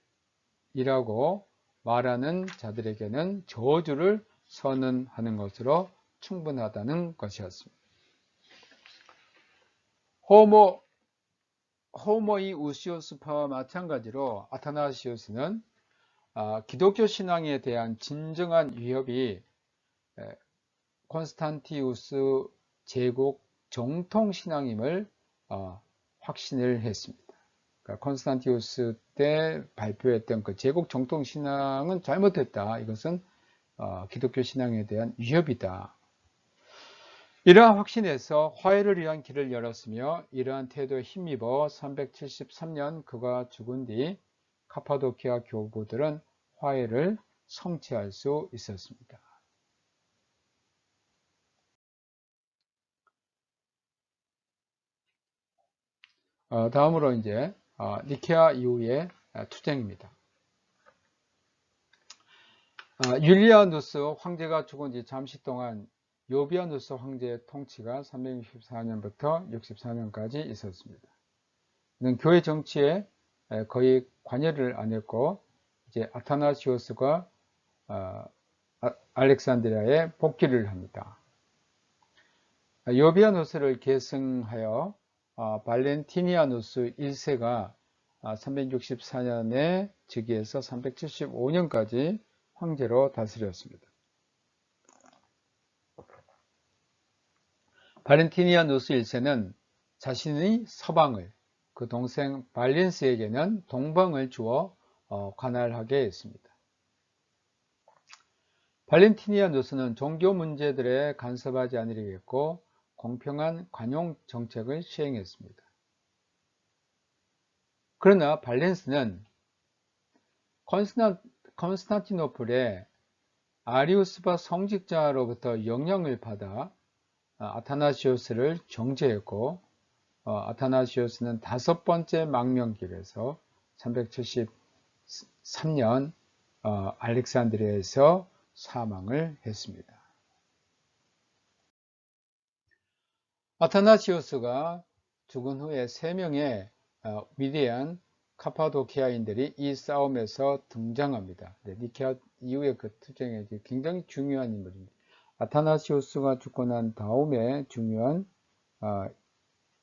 말하는 자들에게는 저주를 선언하는 것으로 충분하다는 것이었습니다. 호모이우시오스파와 마찬가지로 아타나시우스는 기독교 신앙에 대한 진정한 위협이 콘스탄티우스 제국 정통 신앙임을 확신을 했습니다. 그러니까 콘스탄티우스 때 발표했던 그 제국 정통 신앙은 잘못됐다. 이것은 기독교 신앙에 대한 위협이다. 이러한 확신에서 화해를 위한 길을 열었으며 이러한 태도에 힘입어 373년 그가 죽은 뒤 카파도키아 교부들은 화해를 성취할 수 있었습니다. 다음으로 이제 니케아 이후의 투쟁입니다. 율리아누스 황제가 죽은 지 잠시 동안 요비아누스 황제의 통치가 364년부터 64년까지 있었습니다. 그는 교회 정치에 거의 관여를 안 했고 이제 아타나시오스가 알렉산드리아에 복귀를 합니다. 요비아누스를 계승하여 발렌티니아누스 1세가 364년에 즉위해서 375년까지 황제로 다스렸습니다. 발렌티니아누스 1세는 자신의 서방을 그 동생 발렌스에게는 동방을 주어 관할하게 했습니다. 발렌티니아누스는 종교 문제들에 간섭하지 않으려고 공평한 관용 정책을 시행했습니다. 그러나 발렌스는 콘스탄티노플의 아리우스파 성직자로부터 영향을 받아 아타나시오스를 정죄했고 아타나시오스는 5번째 망명길에서 373년 알렉산드리아에서 사망을 했습니다. 아타나시오스가 죽은 후에 3명의 위대한 카파도키아인들이 이 싸움에서 등장합니다. 니케아 이후의 그 투쟁에 굉장히 중요한 인물입니다. 아타나시오스가 죽고 난 다음에 중요한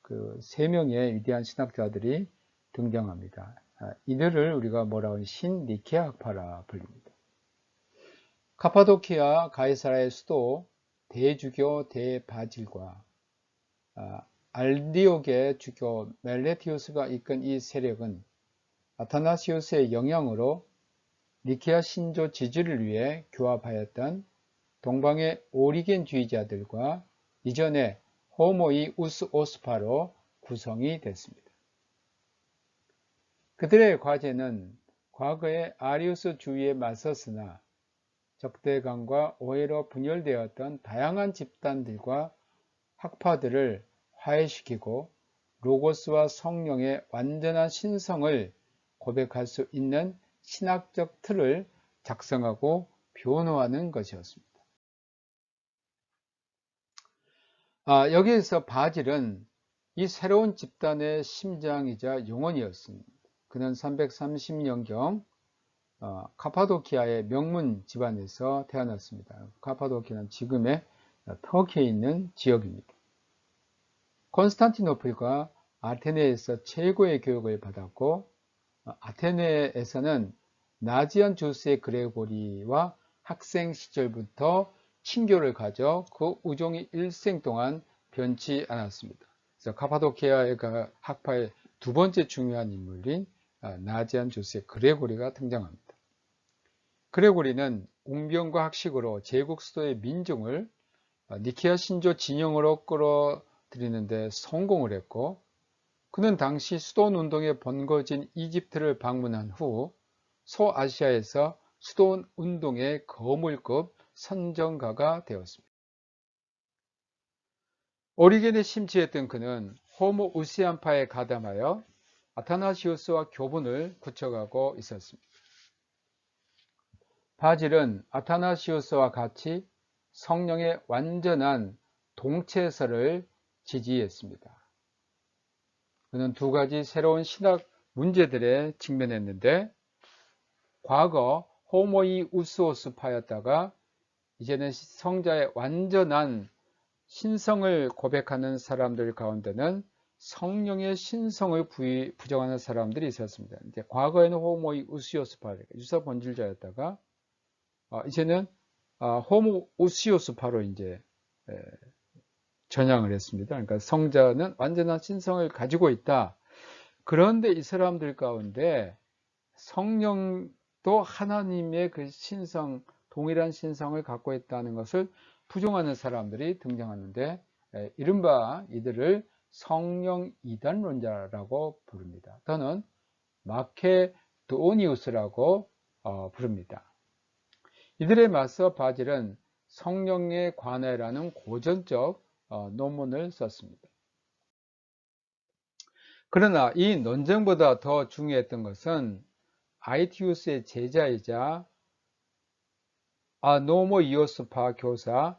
그 3명의 위대한 신학자들이 등장합니다. 이들을 우리가 뭐라고 하면 신니케아 학파라 불립니다. 카파도키아 가이사라의 수도 대주교 대바질과 알디옥의 주교 멜레티우스가 이끈 이 세력은 아타나시우스의 영향으로 니케아 신조 지지를 위해 교합하였던 동방의 오리겐주의자들과 이전에 호모이우스오스파로 구성이 됐습니다. 그들의 과제는 과거의 아리우스주의에 맞섰으나 적대감과 오해로 분열되었던 다양한 집단들과 학파들을 화해시키고 로고스와 성령의 완전한 신성을 고백할 수 있는 신학적 틀을 작성하고 변호하는 것이었습니다. 여기에서 바질은 이 새로운 집단의 심장이자 영혼이었습니다. 그는 330년경 카파도키아의 명문 집안에서 태어났습니다. 카파도키아는 지금의 터키에 있는 지역입니다. 콘스탄티노플과 아테네에서 최고의 교육을 받았고 아테네에서는 나지안 주스의 그레고리와 학생 시절부터 친교를 가져 그 우정이 일생 동안 변치 않았습니다. 그래서 카파도키아의 학파의 2번째 중요한 인물인 나지안 주스의 그레고리가 등장합니다. 그레고리는 웅변과 학식으로 제국 수도의 민중을 니케아 신조 진영으로 끌어들이는 데 성공을 했고 그는 당시 수돈 운동에 번거진 이집트를 방문한 후 소아시아에서 수돈 운동의 거물급 선정가가 되었습니다. 오리겐에 심취했던 그는 호모우시안파에 가담하여 아타나시우스와 교분을 구축하고 있었습니다. 바질은 아타나시우스와 같이 성령의 완전한 동체설을 지지했습니다. 그는 두 가지 새로운 신학 문제들에 직면했는데, 과거 호모이우스오스파였다가 이제는 성자의 완전한 신성을 고백하는 사람들 가운데는 성령의 신성을 부정하는 사람들이 있었습니다. 이제 과거에는 호모이우스오스파, 유사 본질자였다가 이제는 호모우시오스파로 이제 전향을 했습니다. 그러니까 성자는 완전한 신성을 가지고 있다. 그런데 이 사람들 가운데 성령도 하나님의 그 신성, 동일한 신성을 갖고 있다는 것을 부정하는 사람들이 등장하는데, 이른바 이들을 성령 이단론자라고 부릅니다. 또는 마케도니우스라고 부릅니다. 이들에 맞서 바질은 성령의 관해라는 고전적 논문을 썼습니다. 그러나 이 논쟁보다 더 중요했던 것은 아이티우스의 제자이자 노모이오스파 교사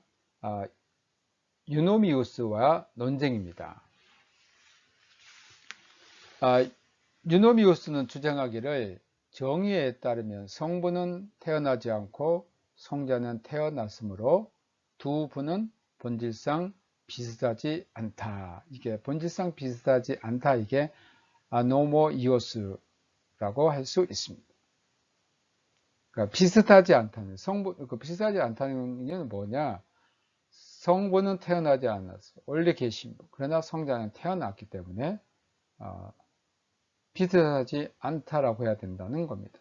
유노미우스와 논쟁입니다. 유노미우스는 주장하기를 정의에 따르면 성부는 태어나지 않고 성자는 태어났으므로 두 분은 본질상 비슷하지 않다. 이게 본질상 비슷하지 않다. 이게 노모이오스라고 할 수 있습니다. 그러니까 비슷하지 않다는 비슷하지 않다는 게 뭐냐? 성부는 태어나지 않았어. 원래 계신 분. 그러나 성자는 태어났기 때문에 비슷하지 않다라고 해야 된다는 겁니다.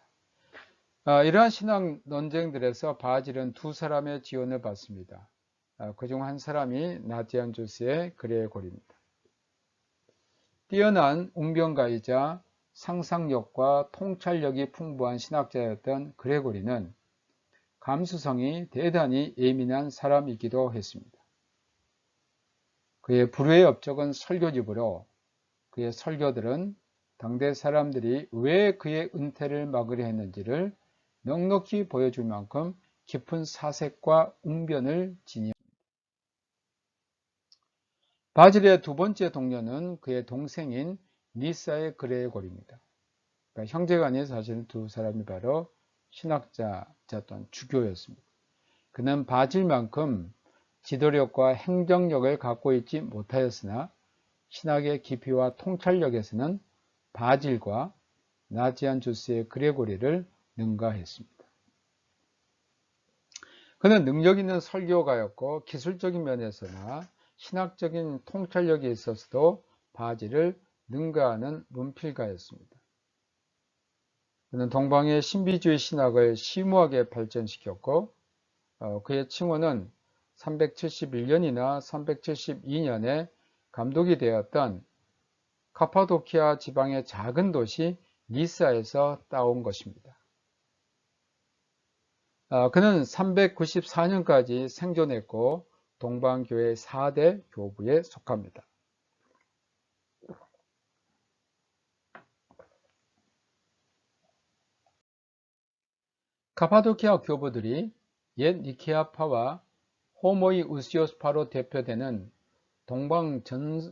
이러한 신학 논쟁들에서 바질은 두 사람의 지원을 받습니다. 그중 한 사람이 나지안주스의 그레고리입니다. 뛰어난 웅변가이자 상상력과 통찰력이 풍부한 신학자였던 그레고리는 감수성이 대단히 예민한 사람이기도 했습니다. 그의 불후의 업적은 설교집으로 그의 설교들은 당대 사람들이 왜 그의 은퇴를 막으려 했는지를 넉넉히 보여줄 만큼 깊은 사색과 웅변을 지니었습니다. 바질의 두 번째 동료는 그의 동생인 니사의 그레고리입니다. 그러니까 형제간에 사실은 두 사람이 바로 신학자였던 주교였습니다. 그는 바질만큼 지도력과 행정력을 갖고 있지 못하였으나 신학의 깊이와 통찰력에서는 바질과 나지안주스의 그레고리를 능가했습니다. 그는 능력 있는 설교가였고 기술적인 면에서나 신학적인 통찰력에 있어서도 바질을 능가하는 문필가였습니다. 그는 동방의 신비주의 신학을 심오하게 발전시켰고 그의 칭호는 371년이나 372년에 감독이 되었던 카파도키아 지방의 작은 도시 니사에서 따온 것입니다. 그는 394년까지 생존했고 동방교회 4대 교부에 속합니다. 카파도키아 교부들이 옛 니케아파와 호모이우시오스파로 대표되는 동방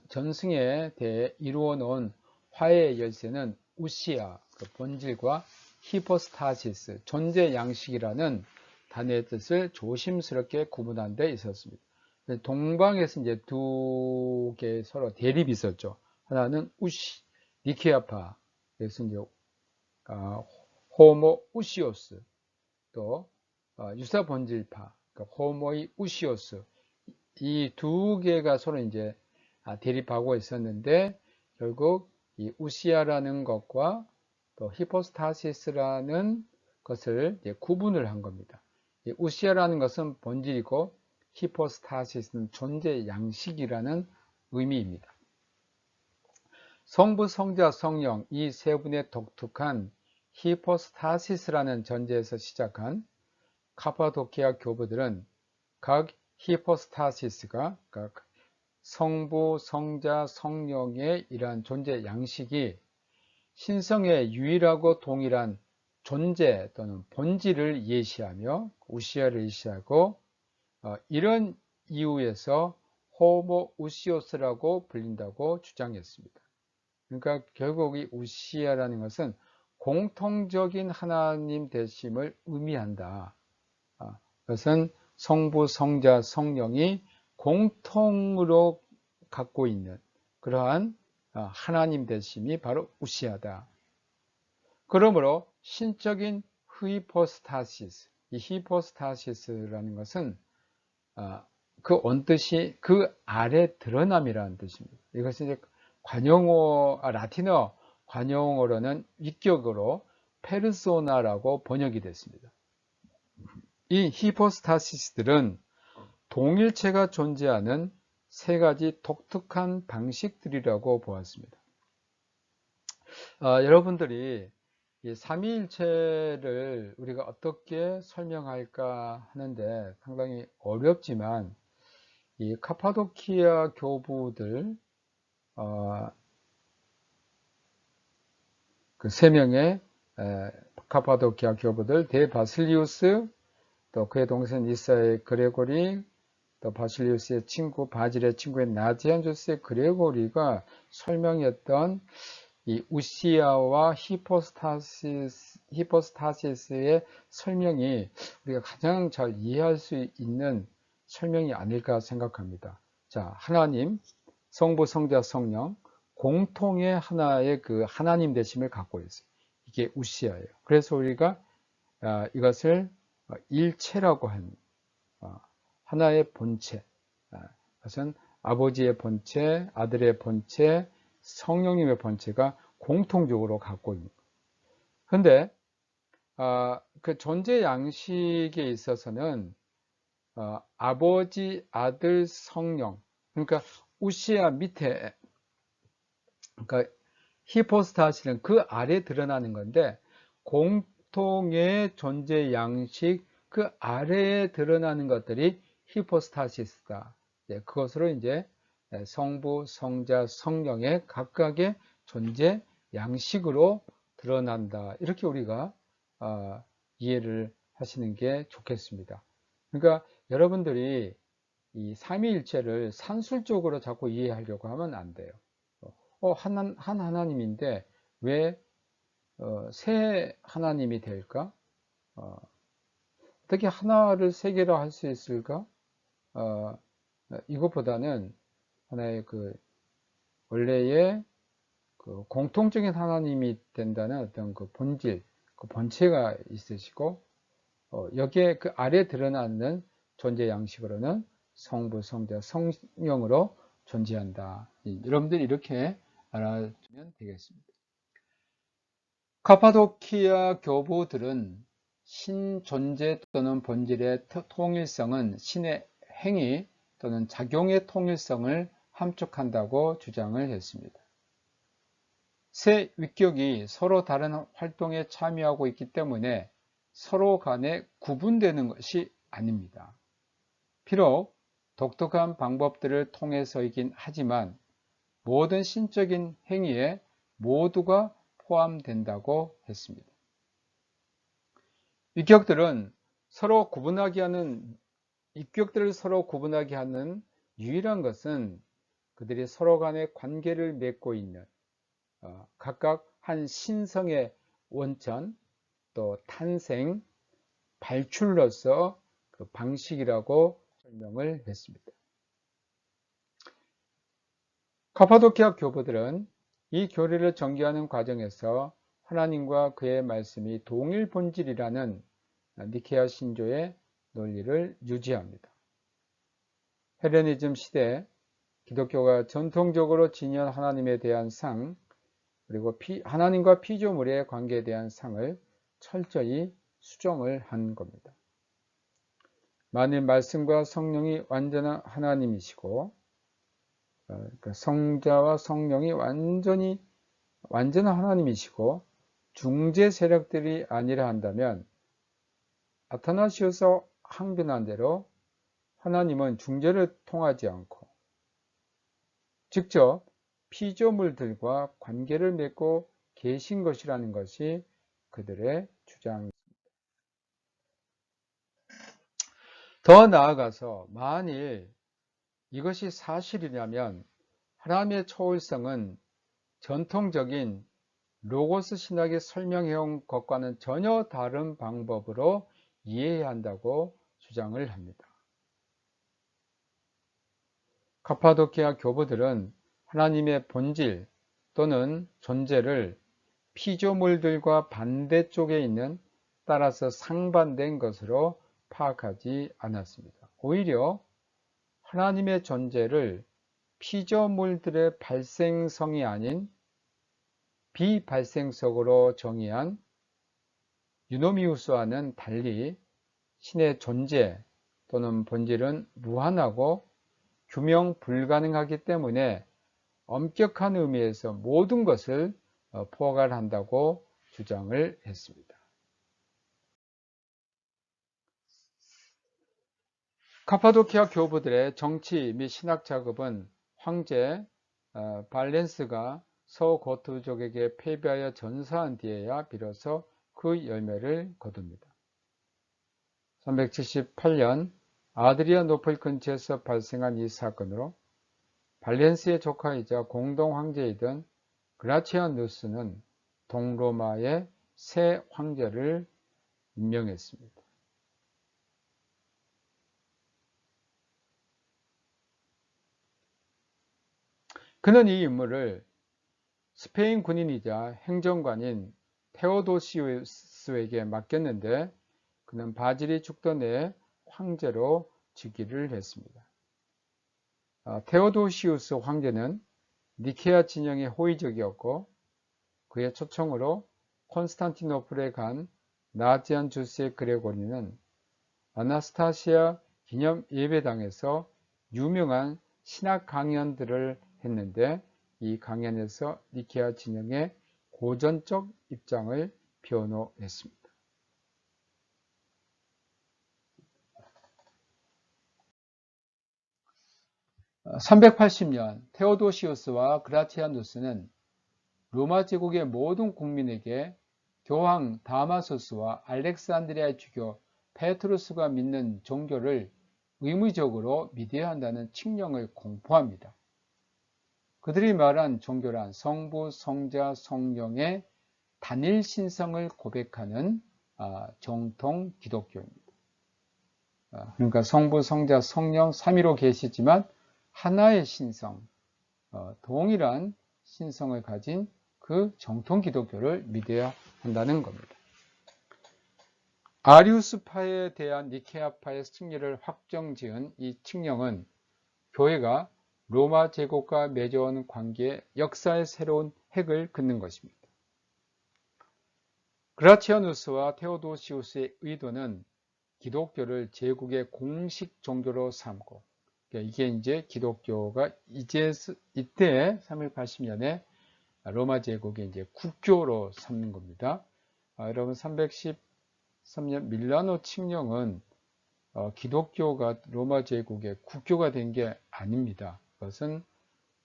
전승에 대해 이루어 놓은 화해의 열쇠는 우시아, 본질과 히포스타시스, 존재 양식이라는 단어의 뜻을 조심스럽게 구분한 데 있었습니다. 동방에서 이제 두 개의 서로 대립이 있었죠. 하나는 니케아파, 그래서 이제 호모우시오스, 또 유사 본질파, 그러니까 호모이우시오스, 이 두 개가 서로 이제 대립하고 있었는데 결국 이 우시아라는 것과 또 히포스타시스라는 것을 이제 구분을 한 겁니다. 이 우시아라는 것은 본질이고 히포스타시스는 존재 양식이라는 의미입니다. 성부, 성자, 성령 이 세 분의 독특한 히포스타시스라는 전제에서 시작한 카파도키아 교부들은 각 히포스타시스가 성부, 성자, 성령의 이러한 존재 양식이 신성의 유일하고 동일한 존재 또는 본질을 예시하며 우시아를 예시하고 이런 이유에서 호모우시오스라고 불린다고 주장했습니다. 그러니까 결국 이 우시아라는 것은 공통적인 하나님 되심을 의미한다. 그것은 성부, 성자, 성령이 공통으로 갖고 있는 그러한 하나님 되심이 바로 우시아다. 그러므로 신적인 히포스타시스, 이 히포스타시스라는 것은 그 언뜻이 그 아래 드러남이라는 뜻입니다. 이것은 이제 라틴어 관용어로는 위격으로 페르소나라고 번역이 됐습니다. 이 히포스타시스들은 동일체가 존재하는 세 가지 독특한 방식들이라고 보았습니다. 여러분들이 이 삼위일체를 우리가 어떻게 설명할까 하는데 상당히 어렵지만 이 카파도키아 교부들 그 세 명의 카파도키아 교부들 데바실리우스, 또 그의 동생 니사의 그레고리, 또 바실리우스의 친구 바질의 친구의 나지안주스의 그레고리가 설명했던 이 우시아와 히포스타시스의 설명이 우리가 가장 잘 이해할 수 있는 설명이 아닐까 생각합니다. 자, 하나님, 성부, 성자, 성령 공통의 하나의 그 하나님 되심을 갖고 있어요. 이게 우시아예요. 그래서 우리가 이것을 일체라고 한 하나의 본체, 그것은 아버지의 본체, 아들의 본체, 성령님의 본체가 공통적으로 갖고 있는 거예요. 그런데 그 존재 양식에 있어서는 아버지, 아들, 성령, 그러니까 우시아 밑에, 그러니까 히포스타시는 그 아래 드러나는 건데 공통의 존재 양식 그 아래에 드러나는 것들이 히포스타시스다. 그것으로 이제 성부, 성자, 성령의 각각의 존재 양식으로 드러난다. 이렇게 우리가 이해를 하시는 게 좋겠습니다. 그러니까 여러분들이 이 삼위일체를 산술적으로 자꾸 이해하려고 하면 안 돼요. 한 하나님인데 왜 세 하나님이 될까? 어떻게 하나를 세 개로 할 수 있을까? 이것보다는 하나의 그 원래의 그 공통적인 하나님이 된다는 어떤 그 본질, 그 본체가 있으시고 여기에 그 아래 드러나는 존재 양식으로는 성부, 성자, 성령으로 존재한다. 여러분들이 이렇게 알아주면 되겠습니다. 카파도키아 교부들은 신존재 또는 본질의 통일성은 신의 행위 또는 작용의 통일성을 함축한다고 주장을 했습니다. 세 위격이 서로 다른 활동에 참여하고 있기 때문에 서로 간에 구분되는 것이 아닙니다. 비록 독특한 방법들을 통해서이긴 하지만 모든 신적인 행위에 모두가 포함된다고 했습니다. 위격들을 서로 구분하게 하는 유일한 것은 그들이 서로 간의 관계를 맺고 있는 각각 한 신성의 원천 또 탄생 발출로서 그 방식이라고 설명을 했습니다. 카파도키아 교부들은 이 교리를 전개하는 과정에서 하나님과 그의 말씀이 동일 본질이라는 니케아 신조의 논리를 유지합니다. 헬레니즘 시대 기독교가 전통적으로 지니한 하나님에 대한 상 그리고 하나님과 피조물의 관계에 대한 상을 철저히 수정을 한 겁니다. 만일 말씀과 성령이 완전한 하나님이시고 그러니까 성자와 성령이 완전한 하나님이시고 중재 세력들이 아니라 한다면 아타나시오스 항변한 대로 하나님은 중재를 통하지 않고 직접 피조물들과 관계를 맺고 계신 것이라는 것이 그들의 주장입니다. 더 나아가서 만일 이것이 사실이라면 하나님의 초월성은 전통적인 로고스 신학이 설명해온 것과는 전혀 다른 방법으로 이해해야 한다고 주장을 합니다. 카파도키아 교부들은 하나님의 본질 또는 존재를 피조물들과 반대쪽에 있는 따라서 상반된 것으로 파악하지 않았습니다. 오히려 하나님의 존재를 피조물들의 발생성이 아닌 비발생성으로 정의한 유노미우스와는 달리 신의 존재 또는 본질은 무한하고 규명 불가능하기 때문에 엄격한 의미에서 모든 것을 포괄한다고 주장을 했습니다. 카파도키아 교부들의 정치 및 신학 작업은 황제 발렌스가 서고트족에게 패배하여 전사한 뒤에야 비로소 그 열매를 거둡니다. 378년 아드리아노플 근처에서 발생한 이 사건으로 발렌스의 조카이자 공동 황제이던 그라치아누스는 동로마의 새 황제를 임명했습니다. 그는 이 임무를 스페인 군인이자 행정관인 테오도시우스에게 맡겼는데 그는 바질이 죽던 해에 황제로 즉위를 했습니다. 테오도시우스 황제는 니케아 진영의 호의적이었고 그의 초청으로 콘스탄티노플에 간 나지안 주세 그레고리는 아나스타시아 기념 예배당에서 유명한 신학 강연들을 했는데 이 강연에서 니케아 진영의 고전적 입장을 변호했습니다. 380년 테오도시우스와 그라티아누스는 로마 제국의 모든 국민에게 교황 다마소스와 알렉산드리아의 주교 페트루스가 믿는 종교를 의무적으로 믿어야 한다는 칙령을 공포합니다. 그들이 말한 종교란 성부, 성자, 성령의 단일 신성을 고백하는 정통 기독교입니다. 그러니까 성부, 성자, 성령 삼위로 계시지만 하나의 신성, 동일한 신성을 가진 그 정통 기독교를 믿어야 한다는 겁니다. 아리우스파에 대한 니케아파의 승리를 확정지은 이 칙령은 교회가 로마 제국과 맺어온 관계의 역사의 새로운 획을 긋는 것입니다. 그라치아누스와 테오도시우스의 의도는 기독교를 제국의 공식 종교로 삼고, 이게 이제 기독교가 이때 380년에 로마 제국의 이제 국교로 삼는 겁니다. 여러분 313년 밀라노 칙령은 기독교가 로마 제국의 국교가 된 게 아닙니다. 그것은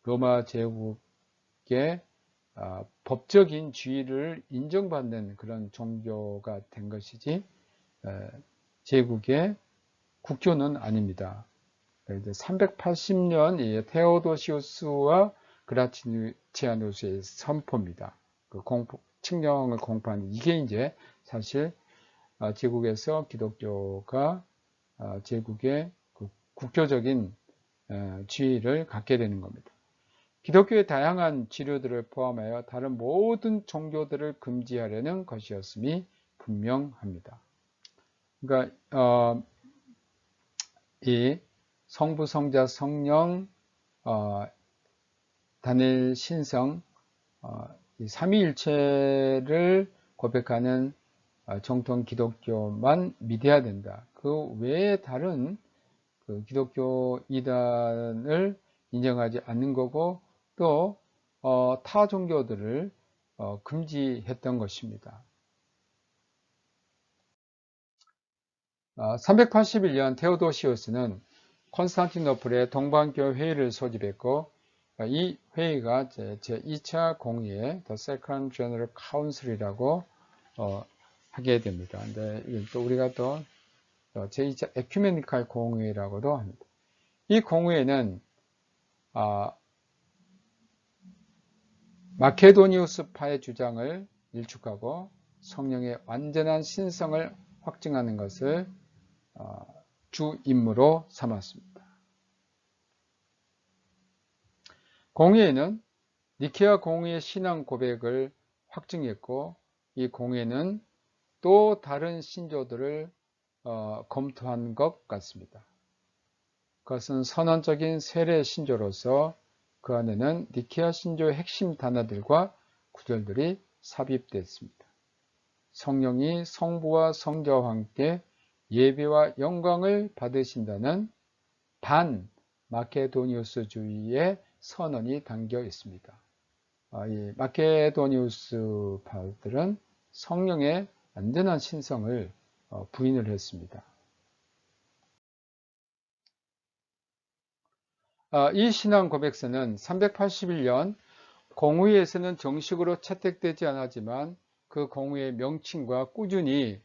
로마 제국의 법적인 지위를 인정받는 그런 종교가 된 것이지 제국의 국교는 아닙니다. 380년 테오도시우스와 그라치아누스의 선포입니다. 그 칙령을 공포하는 이게 이제 사실 제국에서 기독교가 제국의 그 국교적인 지위를 갖게 되는 겁니다. 기독교의 다양한 지류들을 포함하여 다른 모든 종교들을 금지하려는 것이었음이 분명합니다. 그러니까 이 성부, 성자, 성령, 단일 신성, 이 삼위일체를 고백하는 정통 기독교만 믿어야 된다. 그 외에 다른 그 기독교 이단을 인정하지 않는 거고 또 타 종교들을 금지했던 것입니다. 381년 테오도시우스는 콘스탄티노플의 동방교 회의를 소집했고 이 회의가 제2차 공의회 The Second General Council이라고 하게 됩니다. 근데 또 우리가 또 제2차 에큐메니칼 공의회라고도 합니다. 이 공의회는 마케도니우스파의 주장을 일축하고 성령의 완전한 신성을 확증하는 것을 주 임무로 삼았습니다. 공의회는 니케아 공의회 신앙 고백을 확증했고, 이 공의회는 또 다른 신조들을 검토한 것 같습니다. 그것은 선언적인 세례 신조로서 그 안에는 니케아 신조의 핵심 단어들과 구절들이 삽입됐습니다. 성령이 성부와 성자와 함께 예배와 영광을 받으신다는 반 마케도니우스주의의 선언이 담겨 있습니다. 이 마케도니우스파들은 성령의 완전한 신성을 부인을 했습니다. 이 신앙 고백서는 381년 공의회에서는 정식으로 채택되지 않았지만 그 공의회 명칭과 꾸준히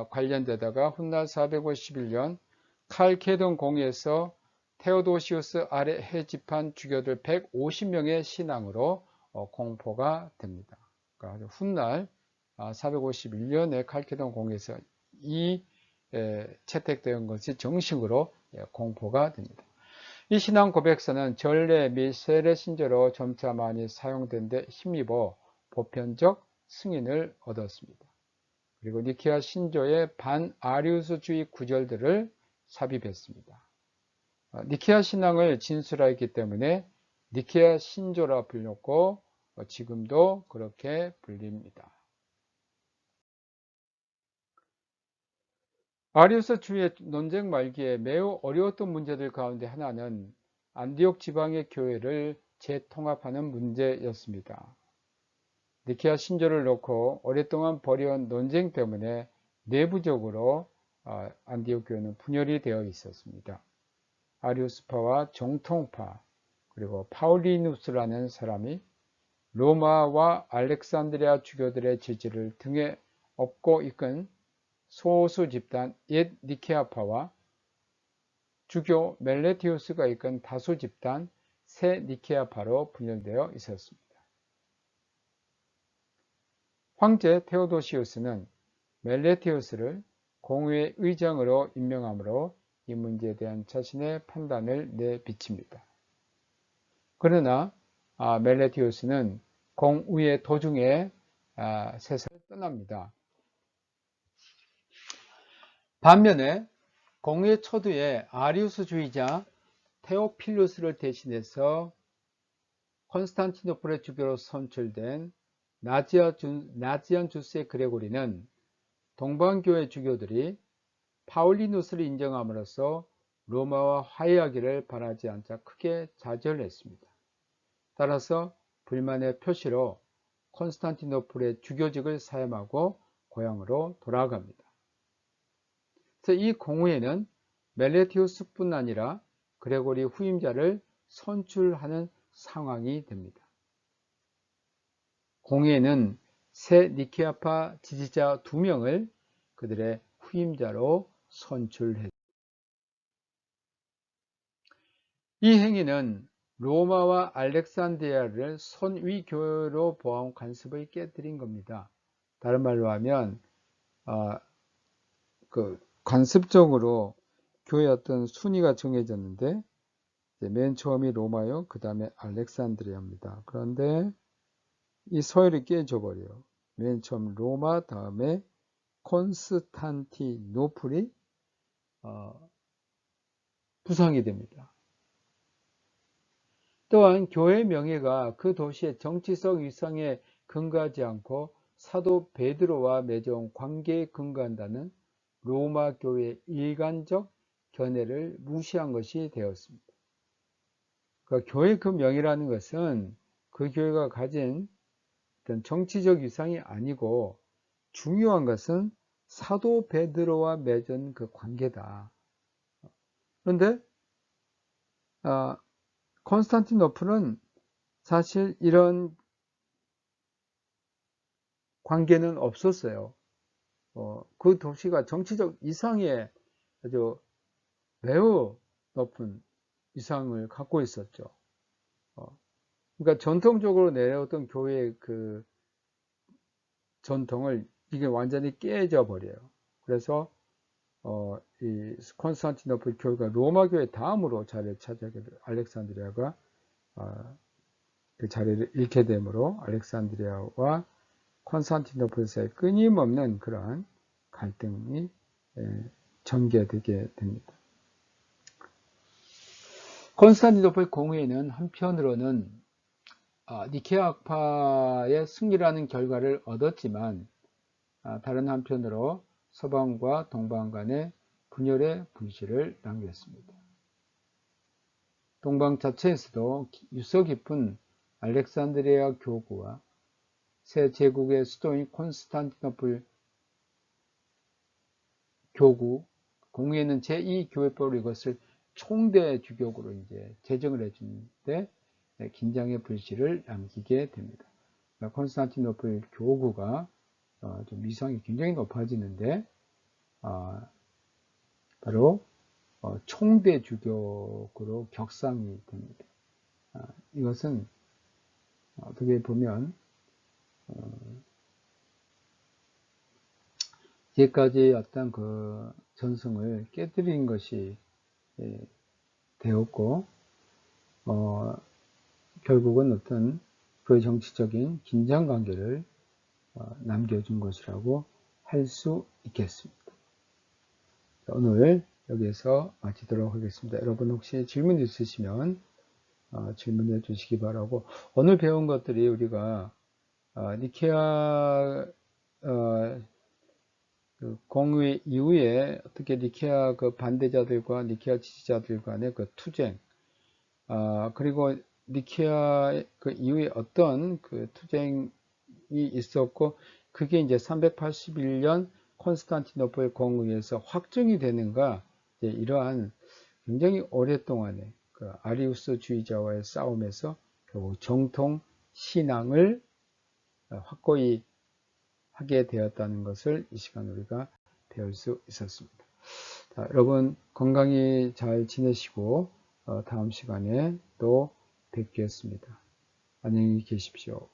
관련되다가 훗날 451년 칼케돈 공의회에서 테오도시우스 아래 해집한 주교들 150명의 신앙으로 공포가 됩니다. 그러니까 훗날 451년에 칼케돈 공의회에서 이 채택된 것이 정식으로 공포가 됩니다. 이 신앙 고백서는 전례 및 세례 신조로 점차 많이 사용된 데 힘입어 보편적 승인을 얻었습니다. 그리고 니케아 신조의 반아리우스주의 구절들을 삽입했습니다. 니케아 신앙을 진술하였기 때문에 니케아 신조라 불렸고 지금도 그렇게 불립니다. 아리우스주의의 논쟁 말기에 매우 어려웠던 문제들 가운데 하나는 안디옥 지방의 교회를 재통합하는 문제였습니다. 니케아 신조를 놓고 오랫동안 벌여온 논쟁 때문에 내부적으로 안디옥 교회는 분열이 되어 있었습니다. 아리우스파와 정통파 그리고 파울리누스라는 사람이 로마와 알렉산드리아 주교들의 지지를 등에 업고 이끈 소수 집단 옛 니케아파와 주교 멜레티우스가 이끈 다수 집단 새 니케아파로 분열되어 있었습니다. 황제 테오도시우스는 멜레티우스를 공의회 의장으로 임명함으로 이 문제에 대한 자신의 판단을 내비칩니다. 그러나 멜레티우스는 공의회 도중에 세상을 떠납니다. 반면에 공의회 초두에 아리우스주의자 테오필루스를 대신해서 콘스탄티노플의 주교로 선출된 나지안 주스의 그레고리는 동방교회 주교들이 파울리누스를 인정함으로써 로마와 화해하기를 바라지 않자 크게 좌절했습니다. 따라서 불만의 표시로 콘스탄티노플의 주교직을 사임하고 고향으로 돌아갑니다. 그래서 이 공의회는 멜레티우스뿐 아니라 그레고리 후임자를 선출하는 상황이 됩니다. 공의회는 새 니케아파 지지자 2명을 그들의 후임자로 선출했습니다. 이 행위는 로마와 알렉산드리아를 선위교회로 보아온 관습을 깨뜨린 겁니다. 다른 말로 하면 관습적으로 교회 어떤 순위가 정해졌는데 맨 처음이 로마요, 그 다음에 알렉산드리아입니다. 그런데 이 서열이 깨져버려요. 맨 처음 로마, 다음에 콘스탄티노플이 부상이 됩니다. 또한 교회 명예가 그 도시의 정치적 위상에 근거하지 않고 사도 베드로와 맺어온 관계에 근거한다는 로마 교회의 일관적 견해를 무시한 것이 되었습니다. 그러니까 교회 그 명예라는 것은 그 교회가 가진 어떤 정치적 위상이 아니고 중요한 것은 사도 베드로와 맺은 그 관계다. 그런데 콘스탄티노플은 사실 이런 관계는 없었어요. 그 도시가 정치적 이상의 아주 매우 높은 이상을 갖고 있었죠. 그러니까 전통적으로 내려오던 교회의 그 전통을 이게 완전히 깨져 버려요. 그래서 이 콘스탄티노플 교회가 로마 교회 다음으로 자리를 차지하게 돼요. 알렉산드리아가 그 자리를 잃게 되므로 알렉산드리아와 콘스탄티노플 사이에 끊임없는 그러한 갈등이 전개되게 됩니다. 콘스탄티노플 공회는 한편으로는 니케아 학파의 승리라는 결과를 얻었지만 다른 한편으로 서방과 동방 간의 분열의 불씨를 남겼습니다. 동방 자체에서도 유서 깊은 알렉산드리아 교구와 새 제국의 수도인 콘스탄티노플 교구 공회는 제2교회법으로 이것을 총대 주교구로 이제 제정을 해주는데 긴장의 불씨를 남기게 됩니다. 그러니까 콘스탄티노플 교구가 좀 위상이 굉장히 높아지는데 바로 총대 주교구로 격상이 됩니다. 이것은 어떻게 보면 이제까지 어떤 그 전승을 깨뜨린 것이 되었고 결국은 어떤 그 정치적인 긴장 관계를 남겨준 것이라고 할 수 있겠습니다. 오늘 여기에서 마치도록 하겠습니다. 여러분 혹시 질문 있으시면 질문해 주시기 바라고, 오늘 배운 것들이 우리가 니케아 그 공의 이후에 어떻게 니케아 그 반대자들과 니케아 지지자들 간의 그 투쟁, 그리고 니케아 그 이후에 어떤 그 투쟁이 있었고, 그게 이제 381년 콘스탄티노플 공의에서 확정이 되는가, 이러한 굉장히 오랫동안의 그 아리우스주의자와의 싸움에서 결국 정통 신앙을 확고히 하게 되었다는 것을 이 시간 우리가 배울 수 있었습니다. 자, 여러분 건강히 잘 지내시고 다음 시간에 또 뵙겠습니다. 안녕히 계십시오.